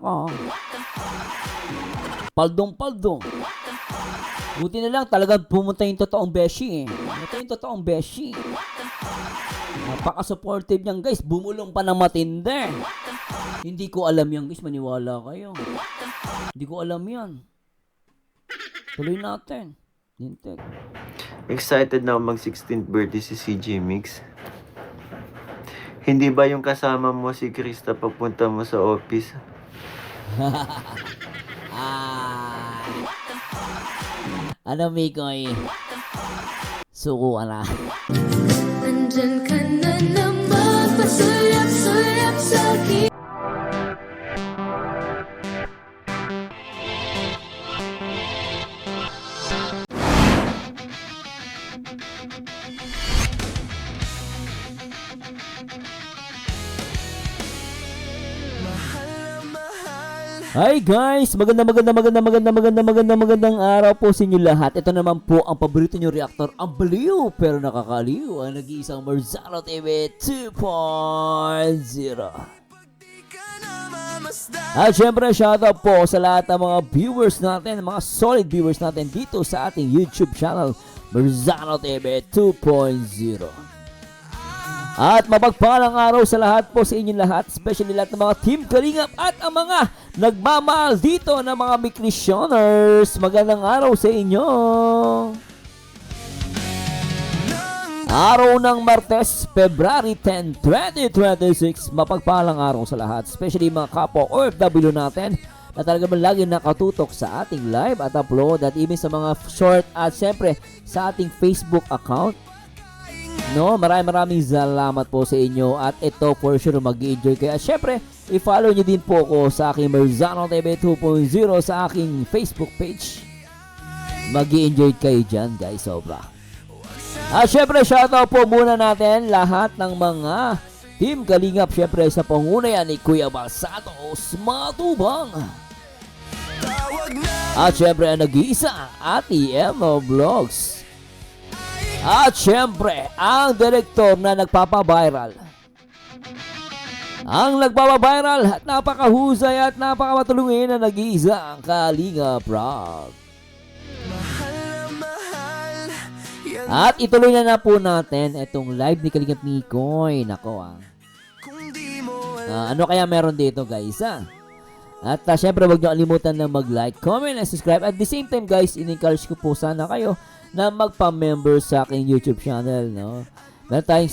ka. Paldong-paldong. Buti na lang talagang pumunta yung totoong beshi eh. Pumunta yung totoong beshi. Napaka-supportive niyan guys. Bumulong pa ng matindi. Hindi ko alam yan guys. Maniwala kayo. Hindi ko alam yan. Tuloy natin. Hintek. Excited na mag 16th birthday si CJ Mix. Hindi ba yung kasama mo si Krista pagpunta mo sa office? Ano Mikoy? Suko ka na. Nandyan ka na naman, pasulap-sulap sa akin. Hi guys! Magandang araw po sa inyo lahat. Ito naman po ang paborito nyo reactor. Ang baliw pero nakakaliw. Ang nag-iisang Marzano TV 2.0. At syempre shoutout po sa lahat ng mga viewers natin, mga solid viewers natin dito sa ating YouTube channel Marzano TV 2.0. At mapagpalang araw sa lahat po sa inyong lahat, especially lahat ng mga Team Kalingap at ang mga nagmamahal dito na mga Mikrisyoners. Magandang araw sa inyo. Araw ng Martes, February 10, 2026. Mapagpalang araw sa lahat, especially mga kapwa OFW natin na talaga man lagi nakatutok sa ating live at upload at even sa mga short at siyempre sa ating Facebook account. No, maraming salamat po sa inyo at ito for sure mag-enjoy kayo. At syempre, i-follow nyo din po ako sa aking Marzano TV 2.0 sa aking Facebook page. Mag-enjoy kayo dyan guys, sobra. At syempre, shoutout po muna natin lahat ng mga Team Kalingap. Syempre sa pangunayan ni Kuya Balsatos Matubang. At syempre ang nag-iisa, Ate Emma Vlogs. At syempre, ang direktor na nagpapaviral. Ang nagpapaviral at napakahusay at napakamatulungin na nag-iisa ang Kalingap Rob. At ituloy na po natin itong live ni Kalingap Mikoy. Nako ano kaya meron dito guys At syempre wag niyo kalimutan na mag-like, comment, and subscribe. At the same time guys, in-encourage ko po sana kayo na magpa-member sa aking YouTube channel, no? Meron tayong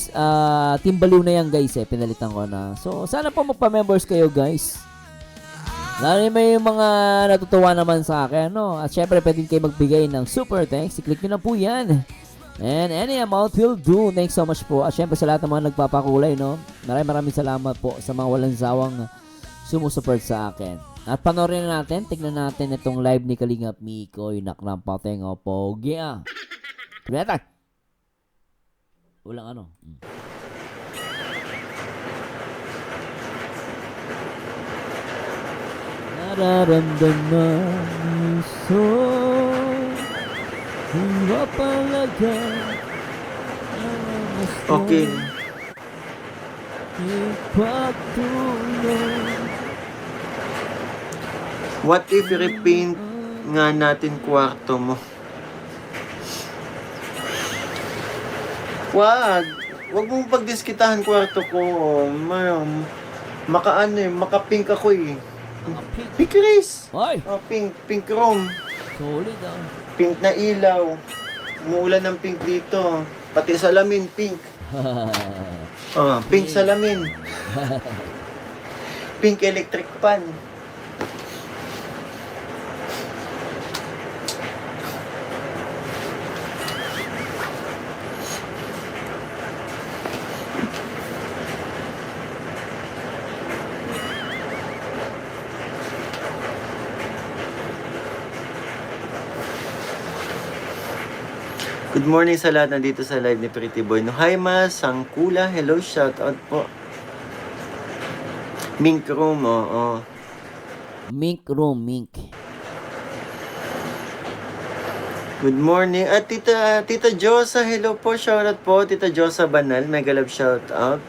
Team Baliw na yan guys pinalitan ko na. So sana po magpa-members kayo guys. Lalo may mga natutuwa naman sa akin, no? At syempre pwede kayo magbigay ng super thanks. I-click nyo na po yan. And any amount will do. Thanks so much po. At syempre sa lahat ng mga nagpapakulay, no? Maraming salamat po sa mga walang sawang sumusupport sa akin. At panoorin na natin, tignan natin itong live ni Kalingap Mikoy. Nakrampateng o pogi Tignan natin. Walang ano. Nararamdaman iso Hiwa palaga Okay. Ipagtulong. What if i-repaint nga natin kwarto mo? Wag mong pagdiskitahan kwarto ko. Maka-pink ako eh. Pink Chris! Ay! Pink room. Solid Pink na ilaw. Umuulan ng pink dito. Pati salamin, pink. Pink salamin. Pink electric pan. Good morning sa lahat nandito sa live ni Pretty Boy. No, hi Ma, Sangkula, hello, shout out po. Mink room, oo. Mink room, mink. Good morning. At Tita Josa, hello po, shout out po. Tita Josa Banal, mega love shout out.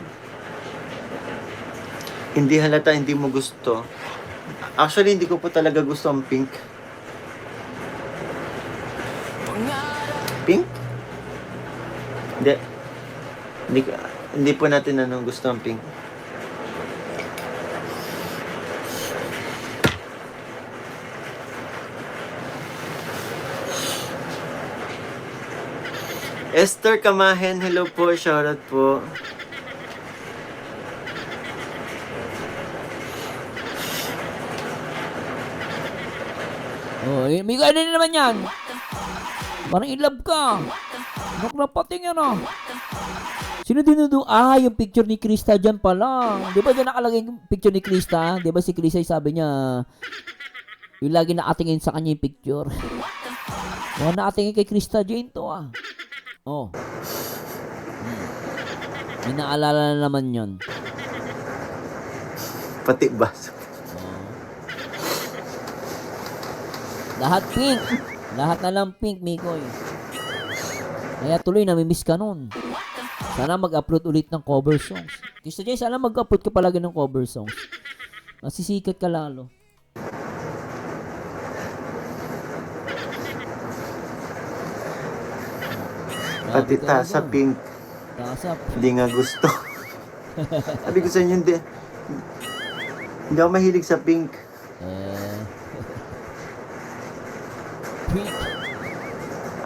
Hindi halata, hindi mo gusto. Actually, hindi ko po talaga gusto ang pink. Pink? Hindi. Hindi po natin gusto ang pink. Esther Kamahen, hello po, shoutout po. Oh, may ano na naman yan. Parang in love ka. Napating yan ah. Sino dinudo? Ah, yung picture ni Krista dyan pala. Di ba dyan nakalagay yung picture ni Krista? Di ba si Krista sabi niya, yung lagi nakatingin sa kanya yung picture. Mga nakatingin kay Krista Jane to ah. Oh. May naalala na naman yun. Pati baso. Lahat pink. Lahat na lang pink, Mikoy. Kaya tuloy namimiss ka nun. Sana mag-upload ulit ng cover songs. Krista Jane, sana mag-upload ka palagi ng cover songs. Masisikat ka lalo. Pati tasa pink. Tasa. Hindi nga gusto. Sabi ko sa inyo, hindi ako mahilig sa pink. Pink.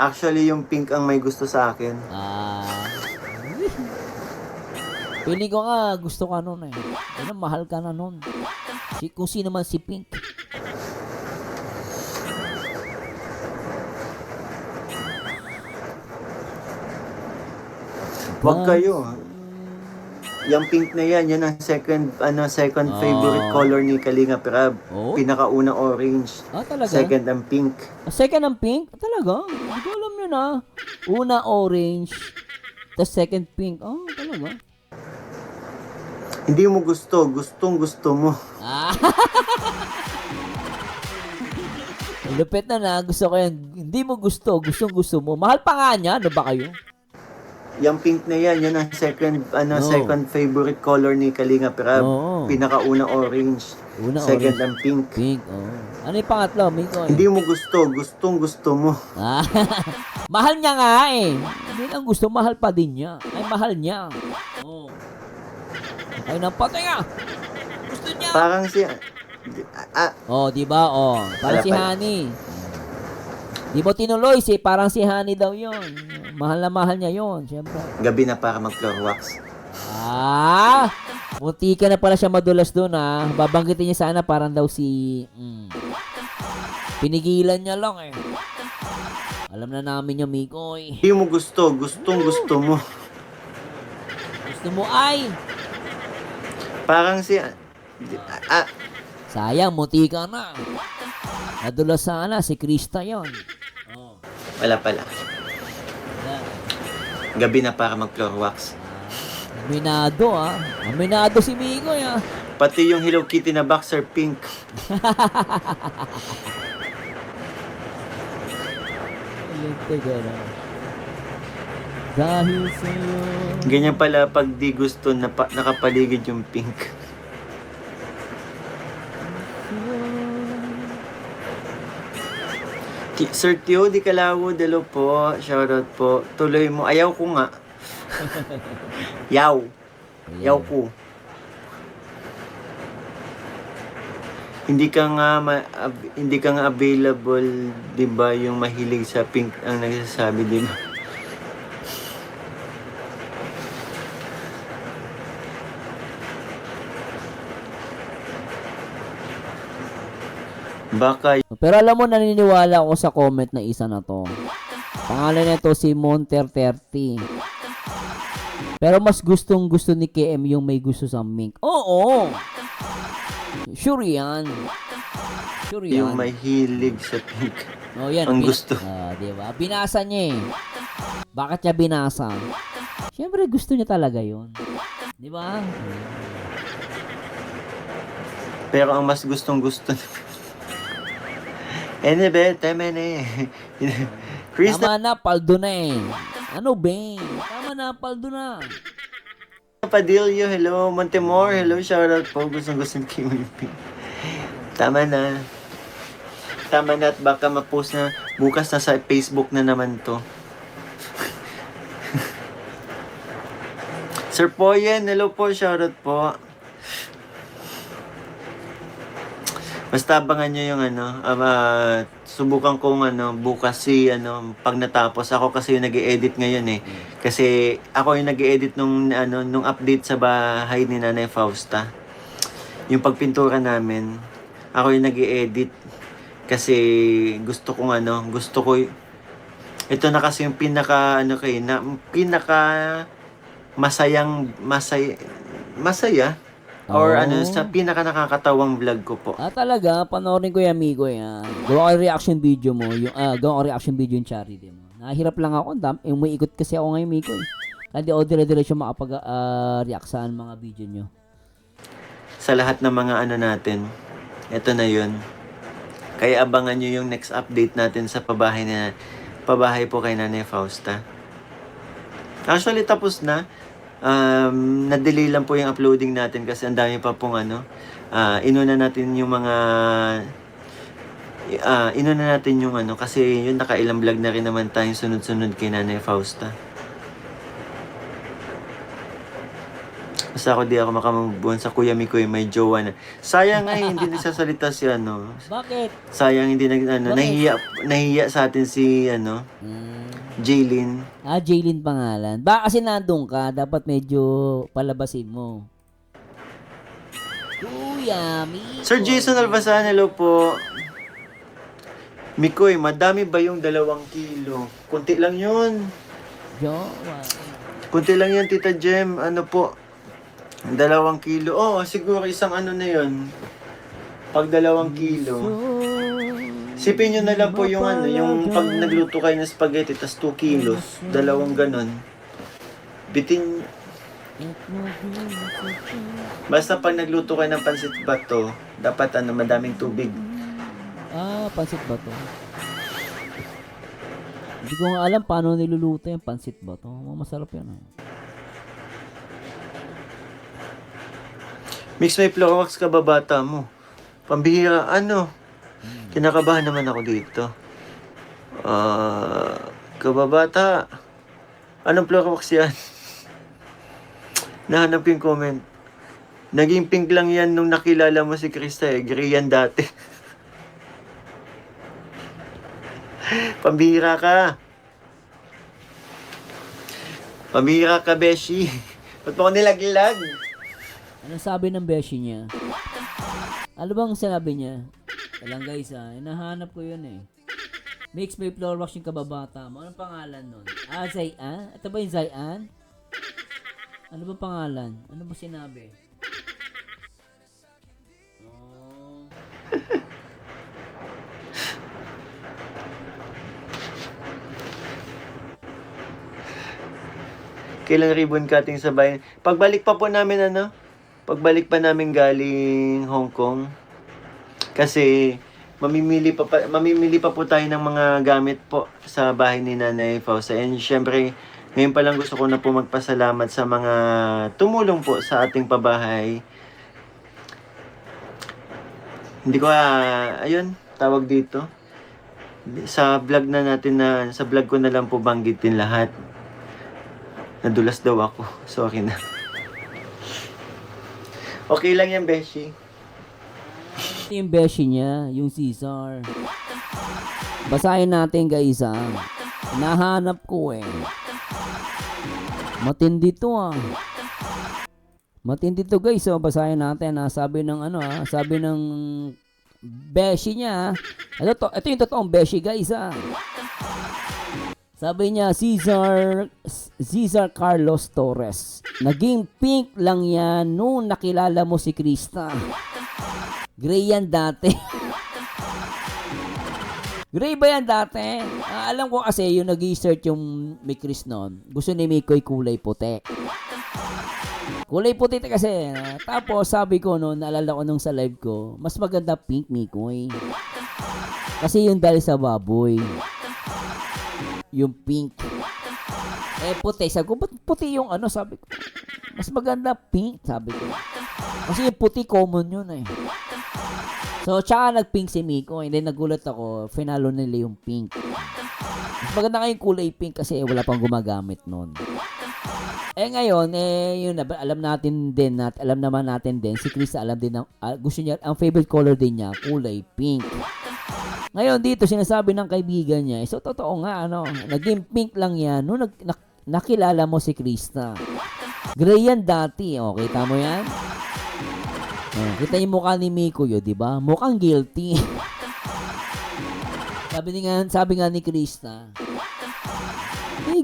Actually, yung pink ang may gusto sa akin. Feeling ko nga, gusto ka nun eh. Ano, mahal ka na nun. Kung sino man si Pink. Wag kayo. Yung pink na yan ang second favorite color ni Kalinga Prab. Oh? Pinakauna orange. Talaga? Second ang pink. Second ang pink? Talaga? Hindi ko alam yun ah. Una orange. The second pink. Talaga? Hindi mo gusto. Gustong gusto mo. Lupit na. Gusto ko yan. Hindi mo gusto. Gustong gusto mo. Mahal pa nga niya. Ano ba kayo? Yung pink na yan ang second favorite color ni Kalinga Prab. Pinakauna orange. Second orange. ang pink. Pink, Ano yung pangatlo, Miko? Hindi mo gusto. Gustong gusto mo. Mahal niya nga eh. Hindi lang gusto, mahal pa din niya. Ay, mahal niya. Ay, napatay nga. Gusto niya. Parang si... di ba? Parang si Honey. Di mo tinuloy parang si Honey daw yon. Mahal na mahal niya yon, syempre. Gabi na para mag-floor wax. Munti ka na pala siya madulas doon Babanggitin niya sana parang daw si... Pinigilan niya lang eh. Alam na namin yung Mikoy. Hindi mo gusto. Gustong gusto mo. Gusto mo ay... Parang si... Sayang, munti ka na. Nadulas sana si Krista yon. Wala pala. Gabi na para mag-floor wax. Aminado Aminado si Mikoy Pati yung Hello Kitty na boxer pink. Dahil sa'yo. Ganyan pala pag di gusto nakapaligid yung pink. Sir Tio, di Kalawo, dalo po. Shoutout po. Tuloy mo. Ayaw ko nga. Yaw ko. Hindi ka nga available, 'di ba? Yung mahilig sa pink ang nagsasabi, 'di ba? Baka Pero alam mo, naniniwala ako sa comment na isa na to. Pangalan nito si Monter30. Pero mas gustong gusto ni KM yung may gusto sa mink. Oo. Sure yan. yung mahilig sa pink. Yan. Ang gusto. Diba? Binasa niya eh. Bakit niya binasa? Siyempre gusto niya talaga yun. Diba? Pero ang mas gustong gusto tama na eh. Chris Tama na, paldo na eh. Ano ba? Tama na, paldo na. Padillo, hello. Montemor, hello. Shoutout po. Gustong gusto ni Kim. Tama na. Tama na at baka ma-post na bukas na sa Facebook na naman to. Sir Poyen, hello po, shoutout po. Basta abangan nyo yung subukan kong bukas pag natapos. Ako kasi yung nag-i-edit ngayon eh. Kasi ako yung nag-i-edit nung update sa bahay ni Nanay Fausta. Yung pagpintura namin, ako yung nag-i-edit. Kasi gusto ko ito na kasi yung pinaka masaya or sa pinaka nakakatawang vlog ko po. Talaga, panoorin ko yung amigo yan. Gawa ko yung reaction video mo, gawa ko reaction video yung charity mo. Nahirap lang ako, may ikot kasi ako ngayon, Miko eh. Hindi ako dire-diretso makapag-react sa mga video nyo. Sa lahat ng mga natin, ito na yun. Kaya abangan nyo yung next update natin sa pabahay po kay Nanay Fausta. Actually, tapos na. Na-delay lang po yung uploading natin kasi ang dami pa pong inuna natin yung kasi yun nakailang vlog na rin naman tayong sunod-sunod kay Nanay Fausta. Basta ako di ako makamove sa Kuya Mikoy, may jowa na. Sayang nga hindi nagsasalita si Bakit? Sayang hindi nahihiya sa atin si Jaylin. Jaylin pangalan. Baka kasi nandun ka, dapat medyo palabasin mo. Kuya Mikoy. Sir Jason Albasan, hello po. Mikoy, madami ba yung 2 kilo? Kunti lang yun. Jowa. Kunti lang yan, Tita Jem. 2 kilo. Siguro isang na yun. Pag 2 kilo. Sipin nyo na lang po yung yung pag nagluto kayo ng spaghetti, tas 2 kilos, 2 ganon. Bitin. Basta pag nagluto kayo ng pansit bato, dapat madaming tubig. Pansit bato. Hindi ko nga alam paano niluluto yung pansit bato. Masarap yan. Mix may Florox ka ba bata mo? Pambihira, kinakabahan naman ako dito. Kababata. Anong Florox yan? Nahanap yung comment. Naging pink lang yan nung nakilala mo si Krista eh. Gray yan dati. Pambihira ka. Pambihira ka, Beshi. Ba't mo ko nilaglag? Ano sabi ng beshi niya? Ano bang sinabi niya? Alam guys hinahanap ko yun eh. Mix may floor wax yung kababata mo. Anong pangalan nun? Zayan? Ito ba yung Zayan? Ano ba pangalan? Ano ba sinabi? Kailan ribbon cutting sa bayan? Pagbalik pa po namin pagbalik pa namin galing Hong Kong. Kasi mamimili pa po tayo ng mga gamit po sa bahay ni Nanay Fausta. And syempre, ngayon pa lang gusto ko na po magpasalamat sa mga tumulong po sa ating pabahay. Hindi ko ayun, tawag dito. Sa vlog sa vlog ko na lang po banggitin lahat. Nadulas daw ako. Sorry na. Okay lang yan, Beshi. Ito yung beshi niya, yung Caesar. Basahin natin guys Nahanap ko eh. Matindi to Matindi to guys basahin natin Sabi ng sabi ng beshi niya Ito yung totoong beshi guys Sabi niya, Cesar Carlos Torres. Naging pink lang yan nung nakilala mo si Krista. Gray yan dati. Gray ba yan dati? Alam ko kasi yung nag-i-search yung may Chris noon. Gusto ni Mikoy kulay puti. Kulay puti kasi. Tapos sabi ko noon, naalala ko nung sa live ko, mas maganda pink Mikoy. Kasi yung dahil sa baboy. Yung pink. Puti. Sabi ko, ba't puti yung sabi ko. Mas maganda pink, sabi ko. Kasi yung puti, common yun eh. So, tsaka nag-pink si Miko. And then, nagulat ako, finalo nila yung pink. Mas maganda nga yung kulay pink kasi wala pang gumagamit nun. Ngayon, yun na, alam natin din, alam naman natin din, si Chris alam din, gusto niya, ang favorite color din niya, kulay pink. Ngayon, dito, sinasabi ng kaibigan niya, so, totoo nga, naging pink lang yan, no, nakilala mo si Krista. Gray yan dati, kita mo yan? Kita yung mukha ni Miko yun, di ba? Mukhang guilty. sabi nga ni Krista,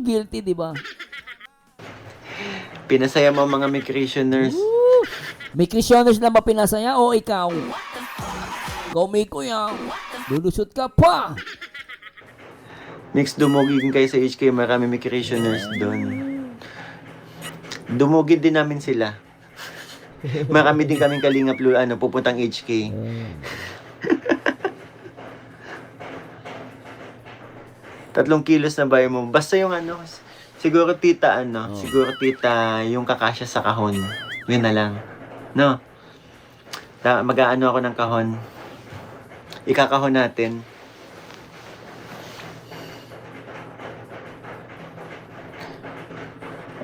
guilty, di ba? Pinasaya mo mga Microsioners. May Christianers na ba pinasaya o ikaw? Ikaw, Miko yan. Lulusot ka pa. Mix, dumugin kayo sa HK. Marami Microsioners doon. Dumugin din namin sila. Marami din kaming kalingap pupuntang HK. Tatlong kilos na bayo mo. Basta yung siguro tita yung kakasya sa kahon. Yun na lang. No? Mag-aano ako ng kahon. Ikakahon natin.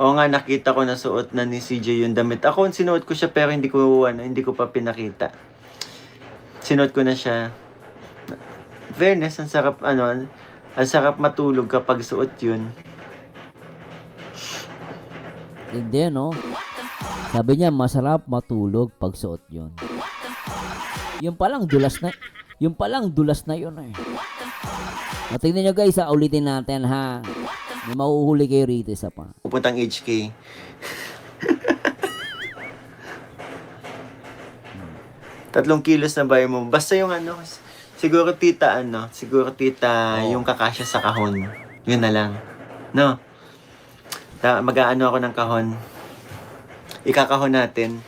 Oo nga, nakita ko na suot na ni CJ yung damit. Ako, sinuot ko siya pero hindi ko pa pinakita. Sinuot ko na siya. Fairness, ang sarap matulog kapag suot yun. Hindi, no? Sabi niya, masarap matulog pag suot yun. Yung palang dulas na yun eh. Tingnan nyo guys, ulitin natin ha. May mahuhuli kayo rito isa pa. Pupuntang HK. Tatlong kilos na bayo mo. Basta yung siguro tita yung kakasya sa kahon. Yun na lang. No? Mag-aano ako ng kahon. Ikakahon natin.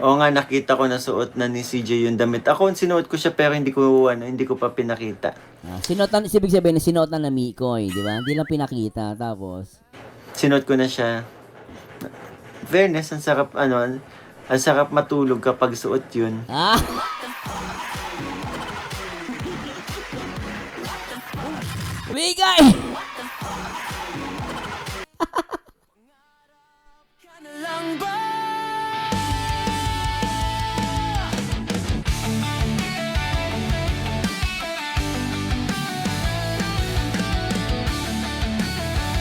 Oo nga, nakita ko na suot na ni CJ yung damit. Ako, sinuot ko siya pero hindi ko pa pinakita. Ibig sabihin, sinuot na Miko, di ba? Hindi lang pinakita, tapos sinuot ko na siya. Fairness, ang sarap matulog kapag suot yun. Bigay!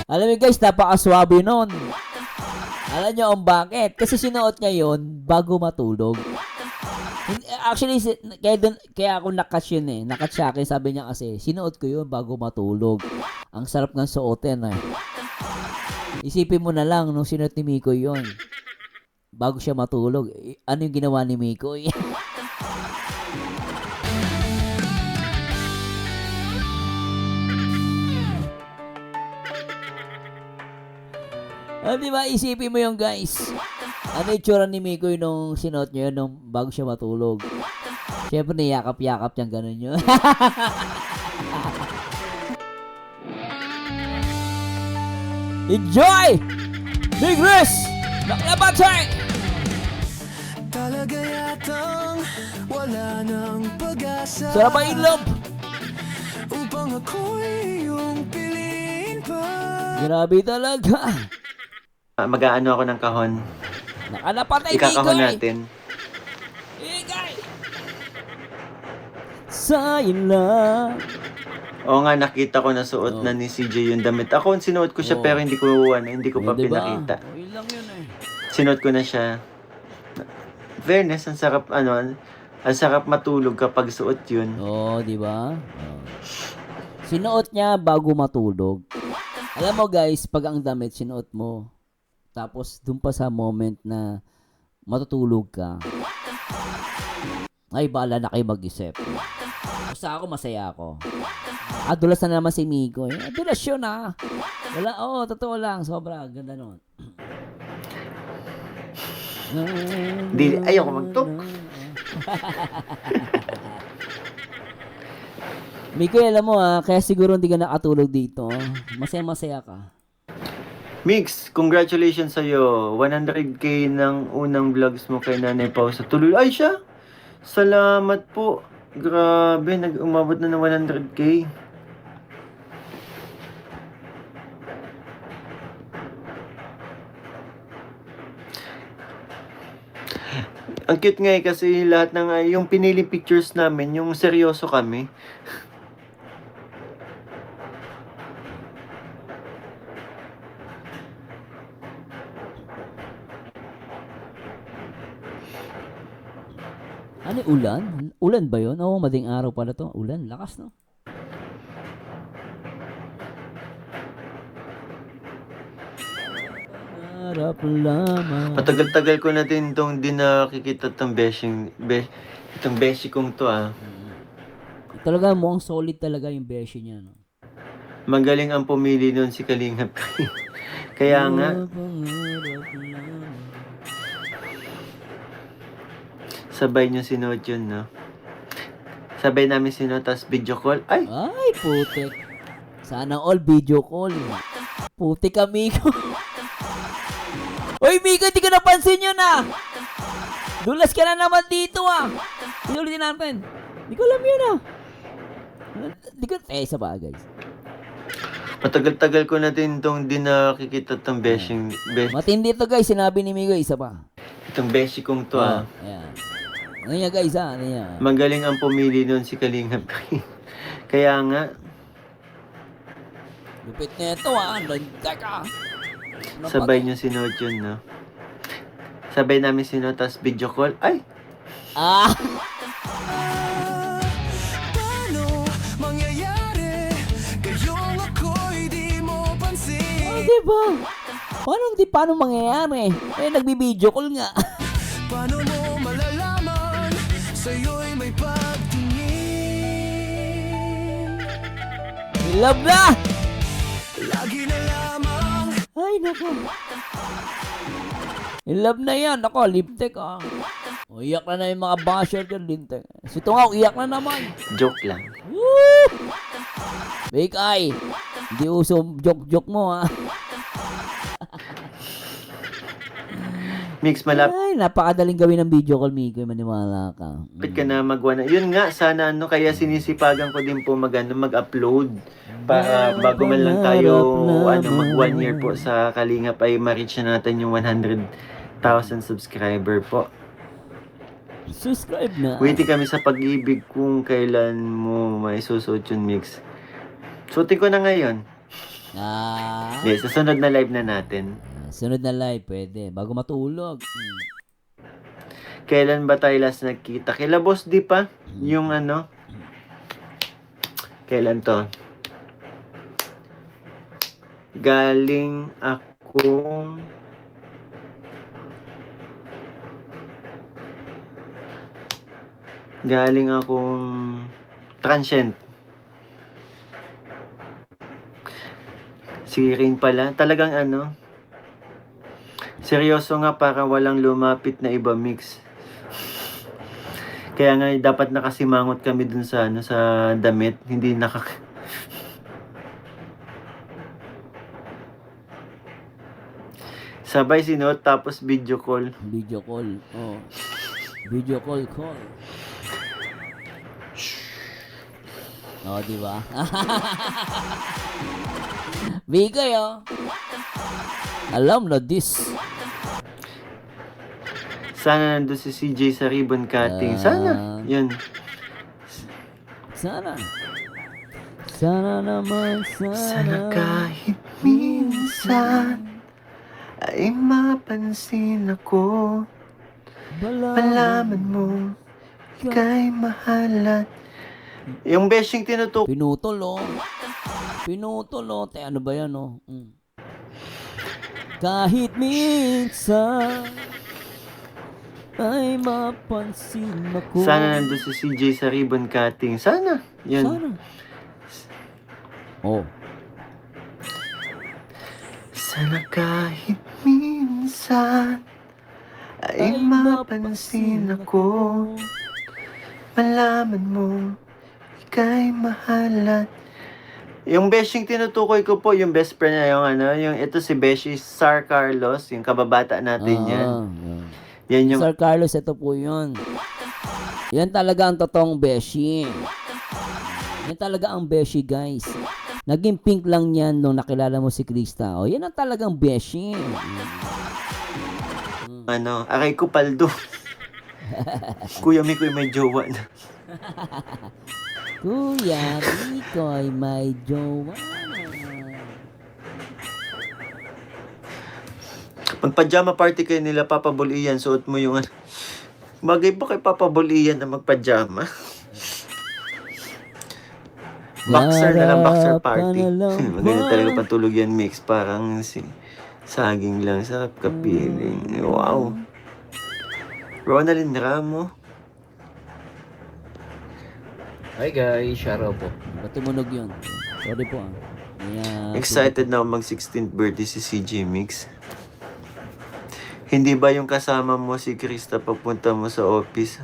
Alam niyo guys, napakaswabe nun. Alam niyo ang bakit? Kasi sinuot niya yon bago matulog. Actually, kaya ako nakatch yun eh. Nakatch siya akin, sabi niya kasi, sinuot ko yun bago matulog. Ang sarap ng suotin eh. Isipin mo na lang, nung sinuot ni Miko yun, bago siya matulog, ano yung ginawa ni Miko? Diba, isipin mo yung guys. Ano yung tsura ni Miko nung sinuot niya yun nung bago siya matulog? Siyempre, niyakap-yakap niyang ganun yun. Enjoy! Big Chris! Naklabatay! Talaga yatang wala nang pag-asa. Sarap ang in love! Upang ako'y iyong piliin pa. Grabe talaga! Mag-aano ako ng kahon. Nakalapatay, Ikakahon Mikoy! natin. Igay! Sa'yo lang. Oo nga, nakita ko na suot na ni CJ yung damit. Ako, sinuot ko siya pero hindi ko pa Diba? pinakita. Yun lang yun eh. Sinuot ko na siya. Fairness, ang sarap matulog kapag suot yun. Di ba? Sinuot niya bago matulog. Alam mo guys, pag ang damit sinuot mo, tapos dun pa sa moment na matutulog ka, ay bahala na kayo mag-isip. Basta ako, masaya ako. Dulas na naman si Miko. Dulas yun ah. Wala, totoo lang. Sobra, ganda nun. Ayoko mag-talk. Miko, alam mo kaya siguro hindi ka nakatulog dito. Masaya-masaya ka. Mix, congratulations sa'yo. 100k ng unang vlogs mo kay Nanay Pau sa tuloy. Ay siya! Salamat po. Grabe, umabot na ng 100k. Ang cute nga kasi lahat ng yung pinili pictures namin, yung seryoso kami. Ano, ulan? Ulan ba yun? Oo, mading araw pala to. Ulan, lakas no? Harap lamang. Patagal-tagal ko na din itong di nakikita itong itong beshi kong to Talaga mukhang solid talaga yung beshi niya, no? Magaling ang pumili nun si Kalingap. Kaya nga, Pangarap lamang. sabay nyo sinod yun, no? Sabay namin sinod, tapos video call. Ay! Ay, putik. Sana all video call. Putik ka, Miko. Uy, Miko, di ka napansin yun, ah. Dulas ka na naman dito, ah. Inulitin natin. Di ko alam yun, ah. Di ko, isa pa, guys. Matagal-tagal ko na din itong di nakikita itong Matindi to, guys. Sinabi ni Miko, isa pa. itong beshi kong to, Ayan. Ano yan, guys, ah? Ano yan? Magaling ang pumili nun si Kalingap. Kaya nga, Lupit na ito, ah. Teka. Ano pa sabay to? nyo sinod yun, no? Sabay namin sinod, tapos video call. Ay! Ah! Paano mangyayari? Kayong ako'y di mo pansin. Oh, diba? Paano mangyayari? Eh, nagbibideo call nga. Paano mo malalaman? Sa'yo'y may pagtingin. Love na! Lagi na lamang Ay, nako. In love na yan. Ako, lipstick, ah. O, iyak na yung mga basher dyan, lipstick. Si Tungaw, iyak na naman. Joke lang. Woo! Big eye. Hindi uso joke-joke mo, ha. Mix, malapit Ay, napakadaling gawin ng video call, Miko. Maniwala ka. ka na magwana. Yun nga, sana kaya sinisipagan ko din po mag-upload. Para bago man lang tayo, mag 1 year po sa Kalingap ay ma-reach na natin yung 100,000 subscriber po. Subscribe na. Waiting kami sa pag-ibig kung kailan mo may susuot yung Mix. Suotin ko na ngayon. Ah. Yes, sa sunod na live na natin. Sunod na live, pwede. Bago matulog. Kailan ba tayo last nagkita? Kila Boss Di pa? Yung kailan to? Galing akong transient. Si Rain pala. Talagang seryoso nga para walang lumapit na iba, Mix. Kaya nga dapat nakasimangot kami dun sa sa damit, hindi sabay sinuot tapos video call. Video call. Oh. Video call. Oh, di ba? Bigay, oh. Alam na this. Sana nandun si CJ sa ribbon cutting. Sana. Yun. Sana. Sana naman, Sana kahit minsan ay mapansin ako. Malaman mo, ika'y mahalat. Yung beshing tinutok. Pinutol, oh. Ano ba yan, oh? Kahit minsan ay mapansin ako. Sana nandun si CJ sa ribbon cutting. Sana. Yun. Sana. Oh. Sana kahit minsan ay mapansin ako. Malaman mo, ika'y mahalat. Yung beshing tinutukoy ko po, yung best friend niya, yung ano, yung ito si Beshi Sar Carlos, yung kababata natin yan. Yan yung Sir Carlos, ito po yun. Yan talaga ang totoong beshi. Yan talaga ang beshi, guys. Naging pink lang yan nung nakilala mo si Krista. O, yan ang talagang beshi. ano, Aray ko paldo. Kuya Mikoy may jowa na. Kuya, Mikoy, may jowa. Magpajama party kayo nila, Papa Bolian, suot mo yung ano. Bagay ba kay Papa Bolian na magpajama? Boxer na lang, boxer party. Maganda talaga patulog yan, mix. Parang si saging lang sa kapiling. Wow. Ronaldin Ramo. Hi guys, shoutout po. Ba't tumunog yun? Sorry po ah. Excited na ako mag 16th birthday si CJ Mix. Hindi ba yung kasama mo si Krista pagpunta mo sa office?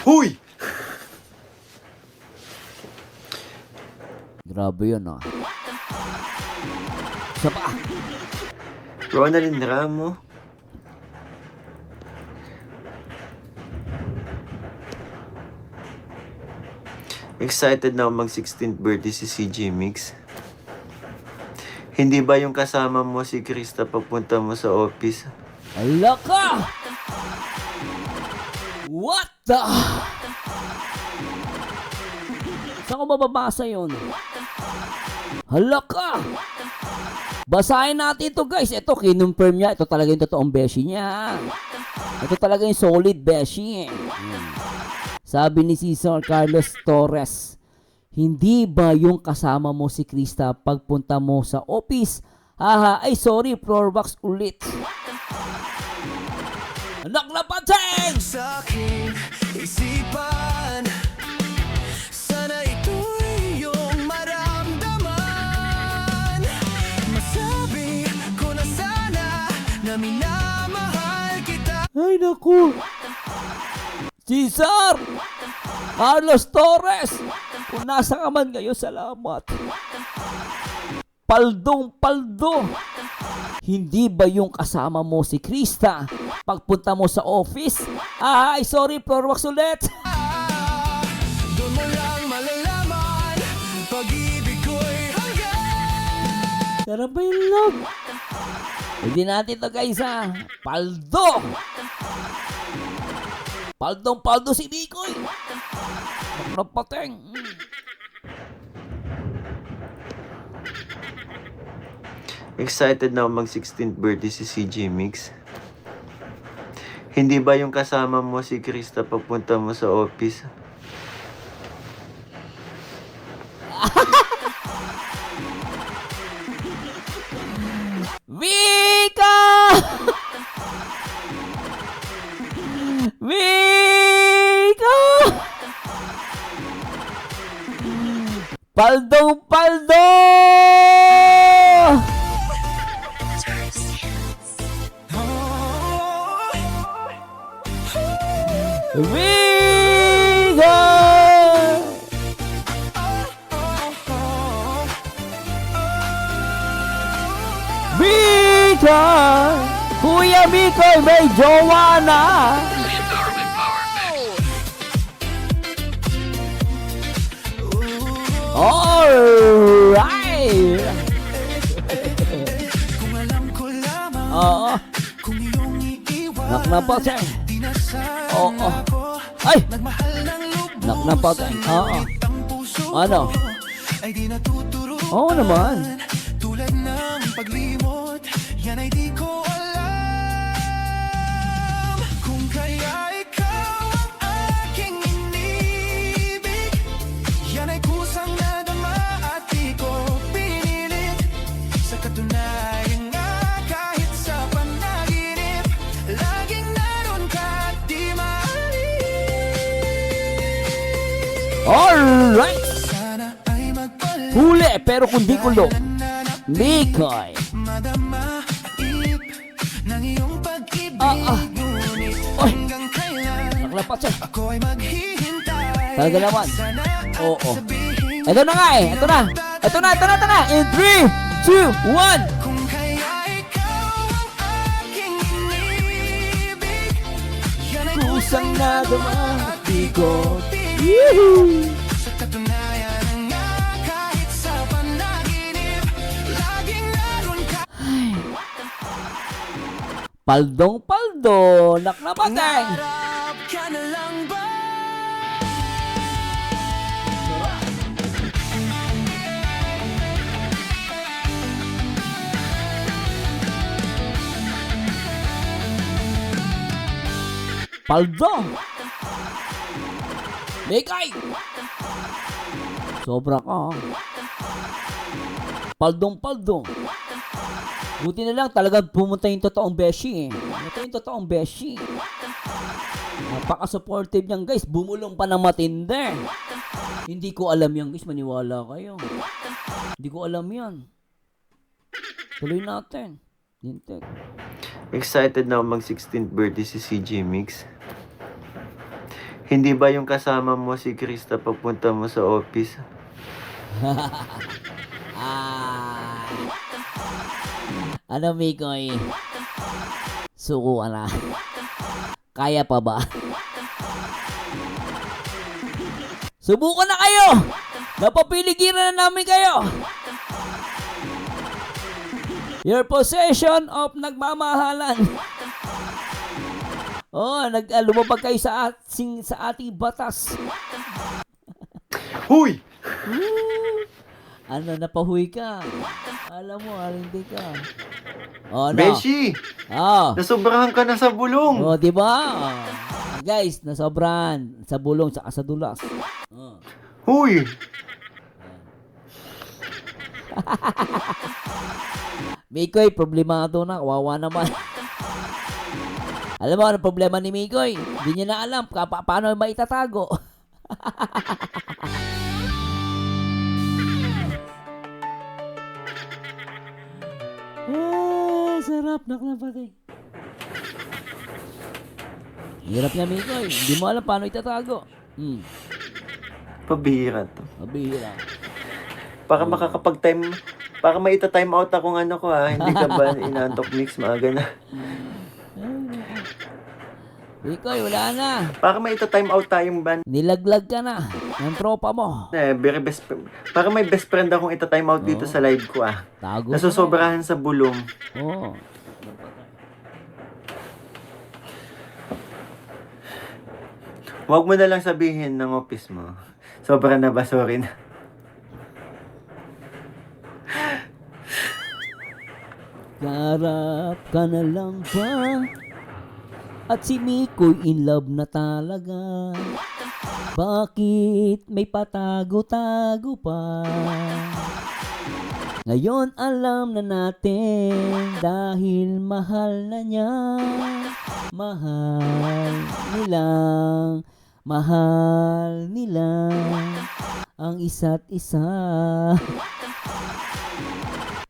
Huy! Grabe yun ah. Isa pa. Ronaldin Ramo. Excited na ako mag 16th birthday si CJ Mix. Hindi ba yung kasama mo si Krista pagpunta mo sa office? Ala ka! What the? Saan ko mababasa yun? Hala ka! Basahin natin ito guys. Ito, kinonfirm niya. Ito talaga yung totoong beshi niya. Ito talaga yung solid beshi. Sabi ni Cesar Carlos Torres, hindi ba yung kasama mo si Krista pagpunta mo sa office? Haha, ay sorry, floor box ulit. Anak na pateng! Sa aking isipan, sana ito'y iyong maramdaman. Masabi ko na sana na minamahal kita. Ay naku! Cesar! Carlos Torres! Kung nasa ka man ngayon, salamat. Paldong paldo! Hindi ba yung kasama mo si Krista pagpunta mo sa office? Ay, sorry, floor wax ulit. Doon mo lang malalaman, pag-ibig ko'y hanggang. Sarap ba yung love? Hindi natin to guys ha. Paldo! Paldong paldo si Mikoy. Napateng. Excited na ako mag 16th birthday si CJ Mix. Hindi ba yung kasama mo si Krista pagpunta mo sa office? Vika! Vika! Paldong paldo! Vika! Vika! Kuya Mikoy, may jowa na! Alright! Kung alam ko lamang, Oo. kung iyong iiwan, Naknapateng. di na sana Oo. ako Ay! nagmahal ng lubos. Naknapateng. Oo. Ngunit ang puso Ano? ko ay di natuturuan. Oo naman. Tulad ng paglimot, yan ay di ko alam. Kung kaya ikaw ang aking inibig, yan ay kusang nadama at di ko pinilit. Sa katunayan nga, kahit sa panaginip, laging naroon ka at di maalis. Alright! Sana ay magpalit Huli pero kundi kulong. Mikoy. madama ip ng iyong pag-ibig. Ah, ah. Ngunit Oy. hanggang kailan Naknapateng. ako ay maghihintay. Talaga naman. Sana Oo. sabihin Ito na nga eh. Ito na. Ito na. In 3, 2, 1. kung kaya ikaw ang aking inibig. Yan ay Kusang na dumati ko. Sa katunayan nga kahit sa panaginip, laging naroon ka. Paldong-paldo. Naknamatay. Pangarap ka na lang ba? Paldo. Mikay. Sobra ka. Paldong-paldo. Buti na lang talaga pumunta yung totoong beshi eh. Ito yung totoong beshi. Napaka-supportive niyan guys. Bumulong pa ng matindi. Hindi ko alam yan guys. Maniwala kayo. Hindi ko alam yan. Tuloy natin. Nintek. Excited na ako mag 16th birthday si CJ Mix. Hindi ba yung kasama mo si Krista papunta mo sa office? Ano Mikoy? Suko ka na. Kaya pa ba? Subukan na kayo! Napapiligiran na namin kayo! Your possession of nagmamahalan. Lumabag kayo sa ating batas. Huy! Napahuy ka. Alam mo, hindi ka. Ano? Beshi! Nasobrahan ka na sa bulong! Di ba? Guys, nasobrahan sa bulong sa dulas. Huy! Mikoy, problemado na. Kawawa naman. Alam mo ano problema ni Mikoy? Hindi niya na alam paano maitatago. Sarap na kapatid. Hirap niya Mikoy. Hindi mo alam paano itatago. Pabihira to. Mabihira. Para makakapag-time, para maita-time out akong hindi ka ba inaantok Mix, maaga na. Mikoy, wala na. Para maita-time out tayong band. Nilaglag ka na ng tropa mo. Very best para may best friend akong ita-time out dito sa live ko Tago. Nasusobrahan sa bulong. Oo. Huwag mo na lang sabihin ng office mo. Sobra na ba? Sorry na. Karap ka na lang ba? At si Mikoy in love na talaga. Bakit may patago-tago pa? Ngayon alam na natin dahil mahal na niya. Mahal nilang ang isa't isa.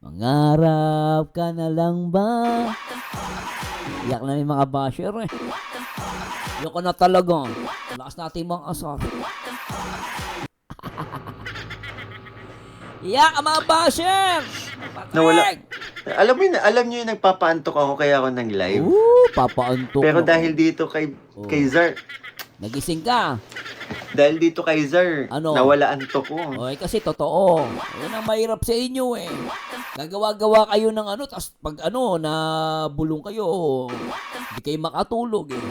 Mangarap ka na lang ba? Iyak na yung mga basher eh. Iyak ka na talaga. Lakas natin mga asar. Iyak ang mga basher! Nawala. Alam niyo yung nagpapaantok ako kaya ako nag-live. Papaantok. Pero ako. dahil dito kay Zar, Nagising ka. dahil dito kay Zar, Ano? nawala antok ko. Okay, kasi totoo. Yun ang mahirap sa inyo eh. Gagawa-gawa kayo ng tapos pag na bulong kayo, hindi kayo makatulog eh.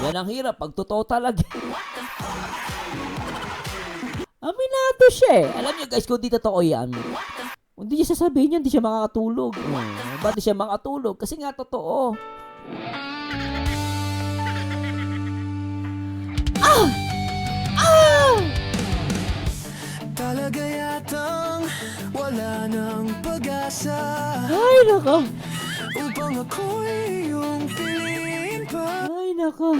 Yan ang hirap, pag totoo talaga. Aminado siya eh. Alam niyo guys, kung di totoo yan, hindi niya sasabihin yan, hindi siya makakatulog. Ba't di siya makatulog? Kasi nga totoo. Talaga yatang wala nang pag-asa Ay, nako. upang ako'y iyong piliin pa. Ay, nako.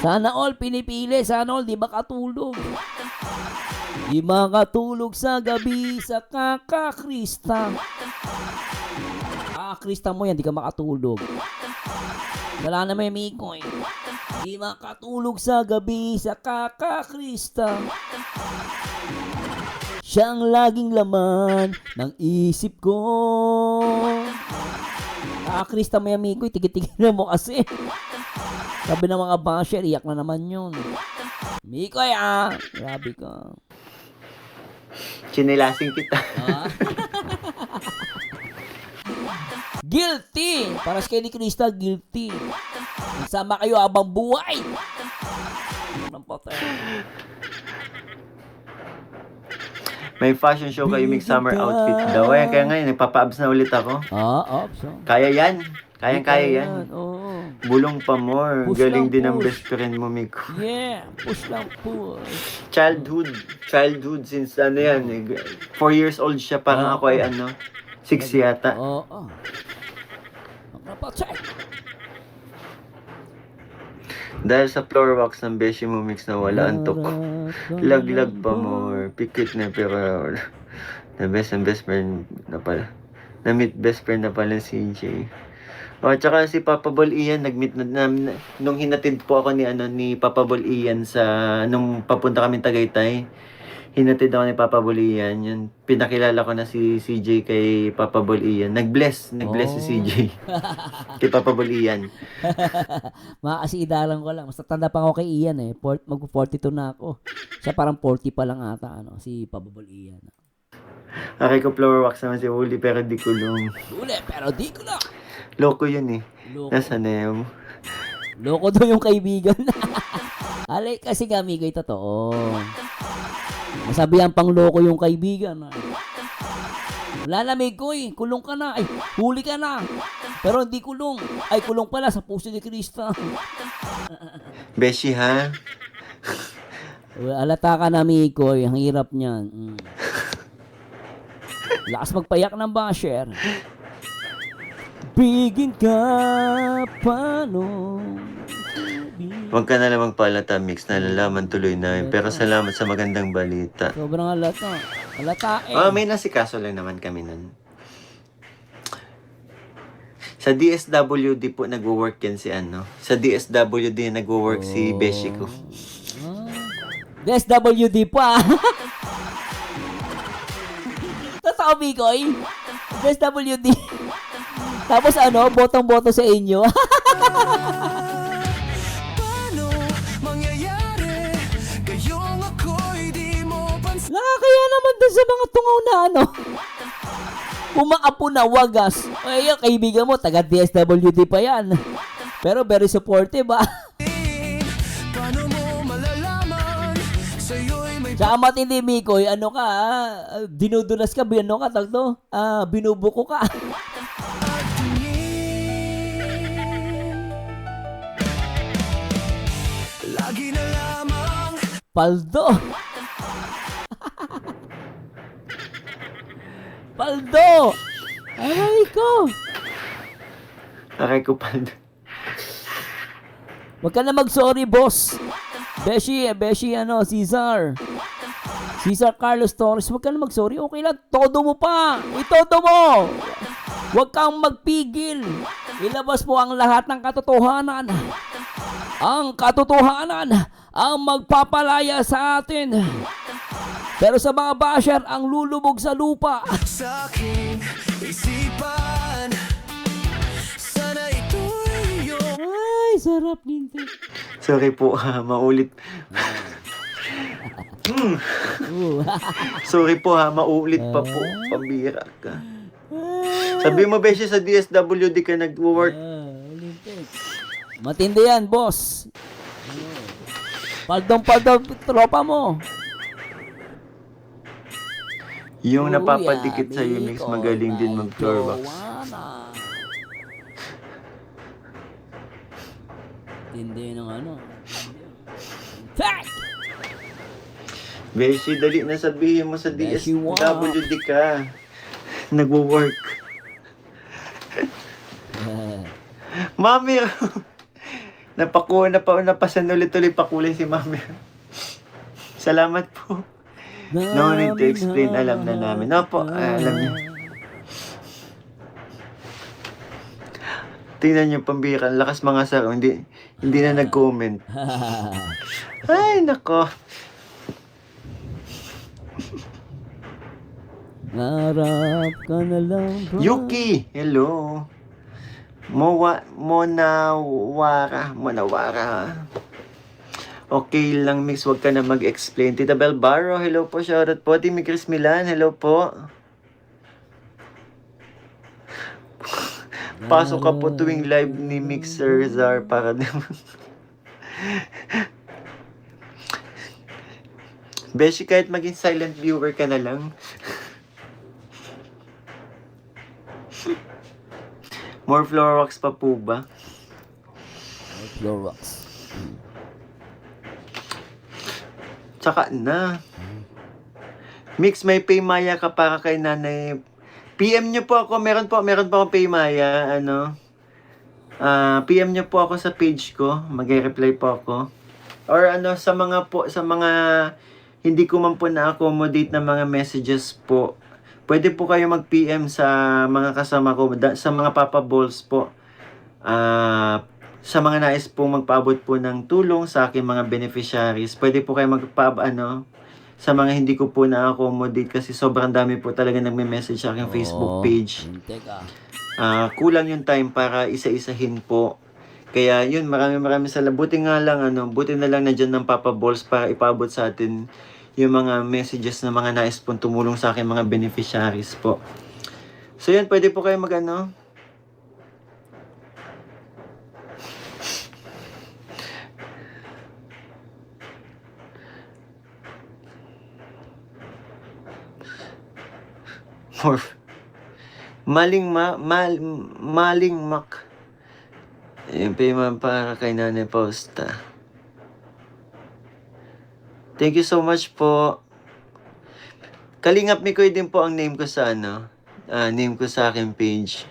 Sana all pinipili. Sana all di makatulog. Di makatulog sa gabi sa kakakrista. Krista mo yan, di ka makatulog. Wala na may Mikoy. Di makatulog sa gabi sa kakakrista. Siyang laging laman ng isip ko. Kakakrista mo yan, Mikoy. Tigil-tigil mo kasi. Sabi ng mga basher, iyak na naman yun. Mikoy grabe ka. Chinilasing kita. Guilty! Para sa kay ni Krista, guilty. Magsama kayo habang buhay. Anong patay? May fashion show kayo, Mix Summer outfit daw. Kaya ngayon, nagpapa-abs na ulit ako. So. Kaya yan. Kayang-kaya yan. Oo. Bulong pa more. Push Galing lang, din ang push. best friend mo, Miko. Yeah, push lang push. Childhood since ano yan, 4 years old siya, parang ako ay 6 yata. Oo. Napatay. Dahil sa floor wax ng beshi mo, Mix, na wala antok. Laglag pa more. Pikit na pero ang best friend na pala. Na-meet best friend na pala si CJ. Tsaka si Papa Bol Ian, nag-meet na nung hinatid po ako ni Papa Bol Ian nung papunta kami Tagaytay. Hinatid ako ni Papa Bol Ian. Yun, pinakilala ko na si CJ kay Papa Bol Ian. Nag-bless si CJ. Kay Papa Bol Ian. Makasidalan ko lang. Mas tanda pa ako kay Ian eh. Mag-42 na ako. Siya parang 40 pa lang ata, si Pababol Ian. Akay ko floor wax naman si Uli pero di kulong. Uli, pero di ko lang. Loko yun eh. Loko. Nasaan na yun? Loko daw yung kaibigan. Alay, kasi gami ko totoo. Masabihan pang loko yung kaibigan. Wala na, Mikoy. Kulong ka na. Ay, huli ka na. Pero hindi kulong. Ay, kulong pala sa puso ni Krista. Beshi ha? Alata ka na, Mikoy. Ang hirap niyan. Lakas magpayak ng basher. Bigin ka paano? Huwag ka na lamang palata, Mix. Nalalaman tuloy namin. Pero salamat sa magandang balita. Sobrang alata. Alata eh. May nasikaso lang naman kami nun. Sa DSWD po nagwo-work yan si Sa DSWD nagwo-work si Beshi ko. DSWD pa. Totoo, Mikoy. DSWD. Tapos botong-boto sa inyo. Paano mangyayari? Gayong ako'y di mo pansin. Nakakaya naman dun sa mga tungaw na Umaapo na wagas. Ay, yung kaibigan mo, taga DSWD pa yan. Pero very supportive Paano mo malalaman? Sa'yo'y may Sa matindi, Mikoy, dinudulas ka, binubuko ka. lagi na lamang. Paldo. Paldo. Aray ko. Akay ko paldo. Huwag ka na mag-sorry, boss. Beshi, Cesar. Cesar Carlos Torres, huwag ka na mag-sorry. Okay lang, todo mo pa. Itodo mo. Huwag kang magpigil. Ilabas mo ang lahat ng katotohanan. Ang katotohanan ang magpapalaya sa atin. Pero sa mga basher, ang lulubog sa lupa. Sa aking isipan, sana ito'y iyong Ay, sarap nito. Sorry po maulit. Sorry po maulit pa po. Pambira ka. Sabi mo, Beshi, sa DSWD ka nag-work. Matindi yan, boss. Paldong tropa mo. Yung napapadikit sa Kuya, Mix, Biko, magaling din mag-floor wax. Joanna. Tindi ng Fact! Beshi, dali na sabihin mo sa Beshi, DSWD ka. Nagwo-work. Mami, napasan ulit-ulit pakulay si Mami. Salamat po. No need to explain, alam na namin. Opo, alam niyo. Tingnan niyo, pambira. Lakas mga saro. Hindi na nag-comment. Ay, nako. Harap ka na lang ba? Yuki, hello. Monawara. Okay lang, Mix. Huwag ka na mag-explain. Tita Belbaro, hello po. Shoutout po. Timmy Chris Milan, hello po. Pasok ka po tuwing live ni Mixer Zar para naman. Beshi, kahit maging silent viewer ka na lang. More floor wax pa po ba? Clorox. Tsaka na. Mix, may Paymaya ka para kay nanay. PM nyo po ako. Meron po akong Paymaya. PM nyo po ako sa page ko. Mag-reply po ako. Or sa mga hindi ko man po na-accommodate na mga messages po. Pwede po kayo mag-PM sa mga kasama ko, sa mga Papa Balls po. Sa mga nais po magpaabot po ng tulong sa aking mga beneficiaries. Pwede po kayo sa mga hindi ko po na-accommodate kasi sobrang dami po talaga nagme-message sa aking Facebook page. Teka. Kulang yung time para isa-isahin po. Kaya yun, maraming salamat. Buti na lang nandiyan ng Papa Balls para ipaabot sa atin yung mga messages na mga nais pong tumulong sa akin mga beneficiaries po. So yan, pwede po kayo Maling mak. Yung payment para kay Nanay Posta. Thank you so much po. Kalingap Mikoy din po ang name ko sa name ko sa aking page.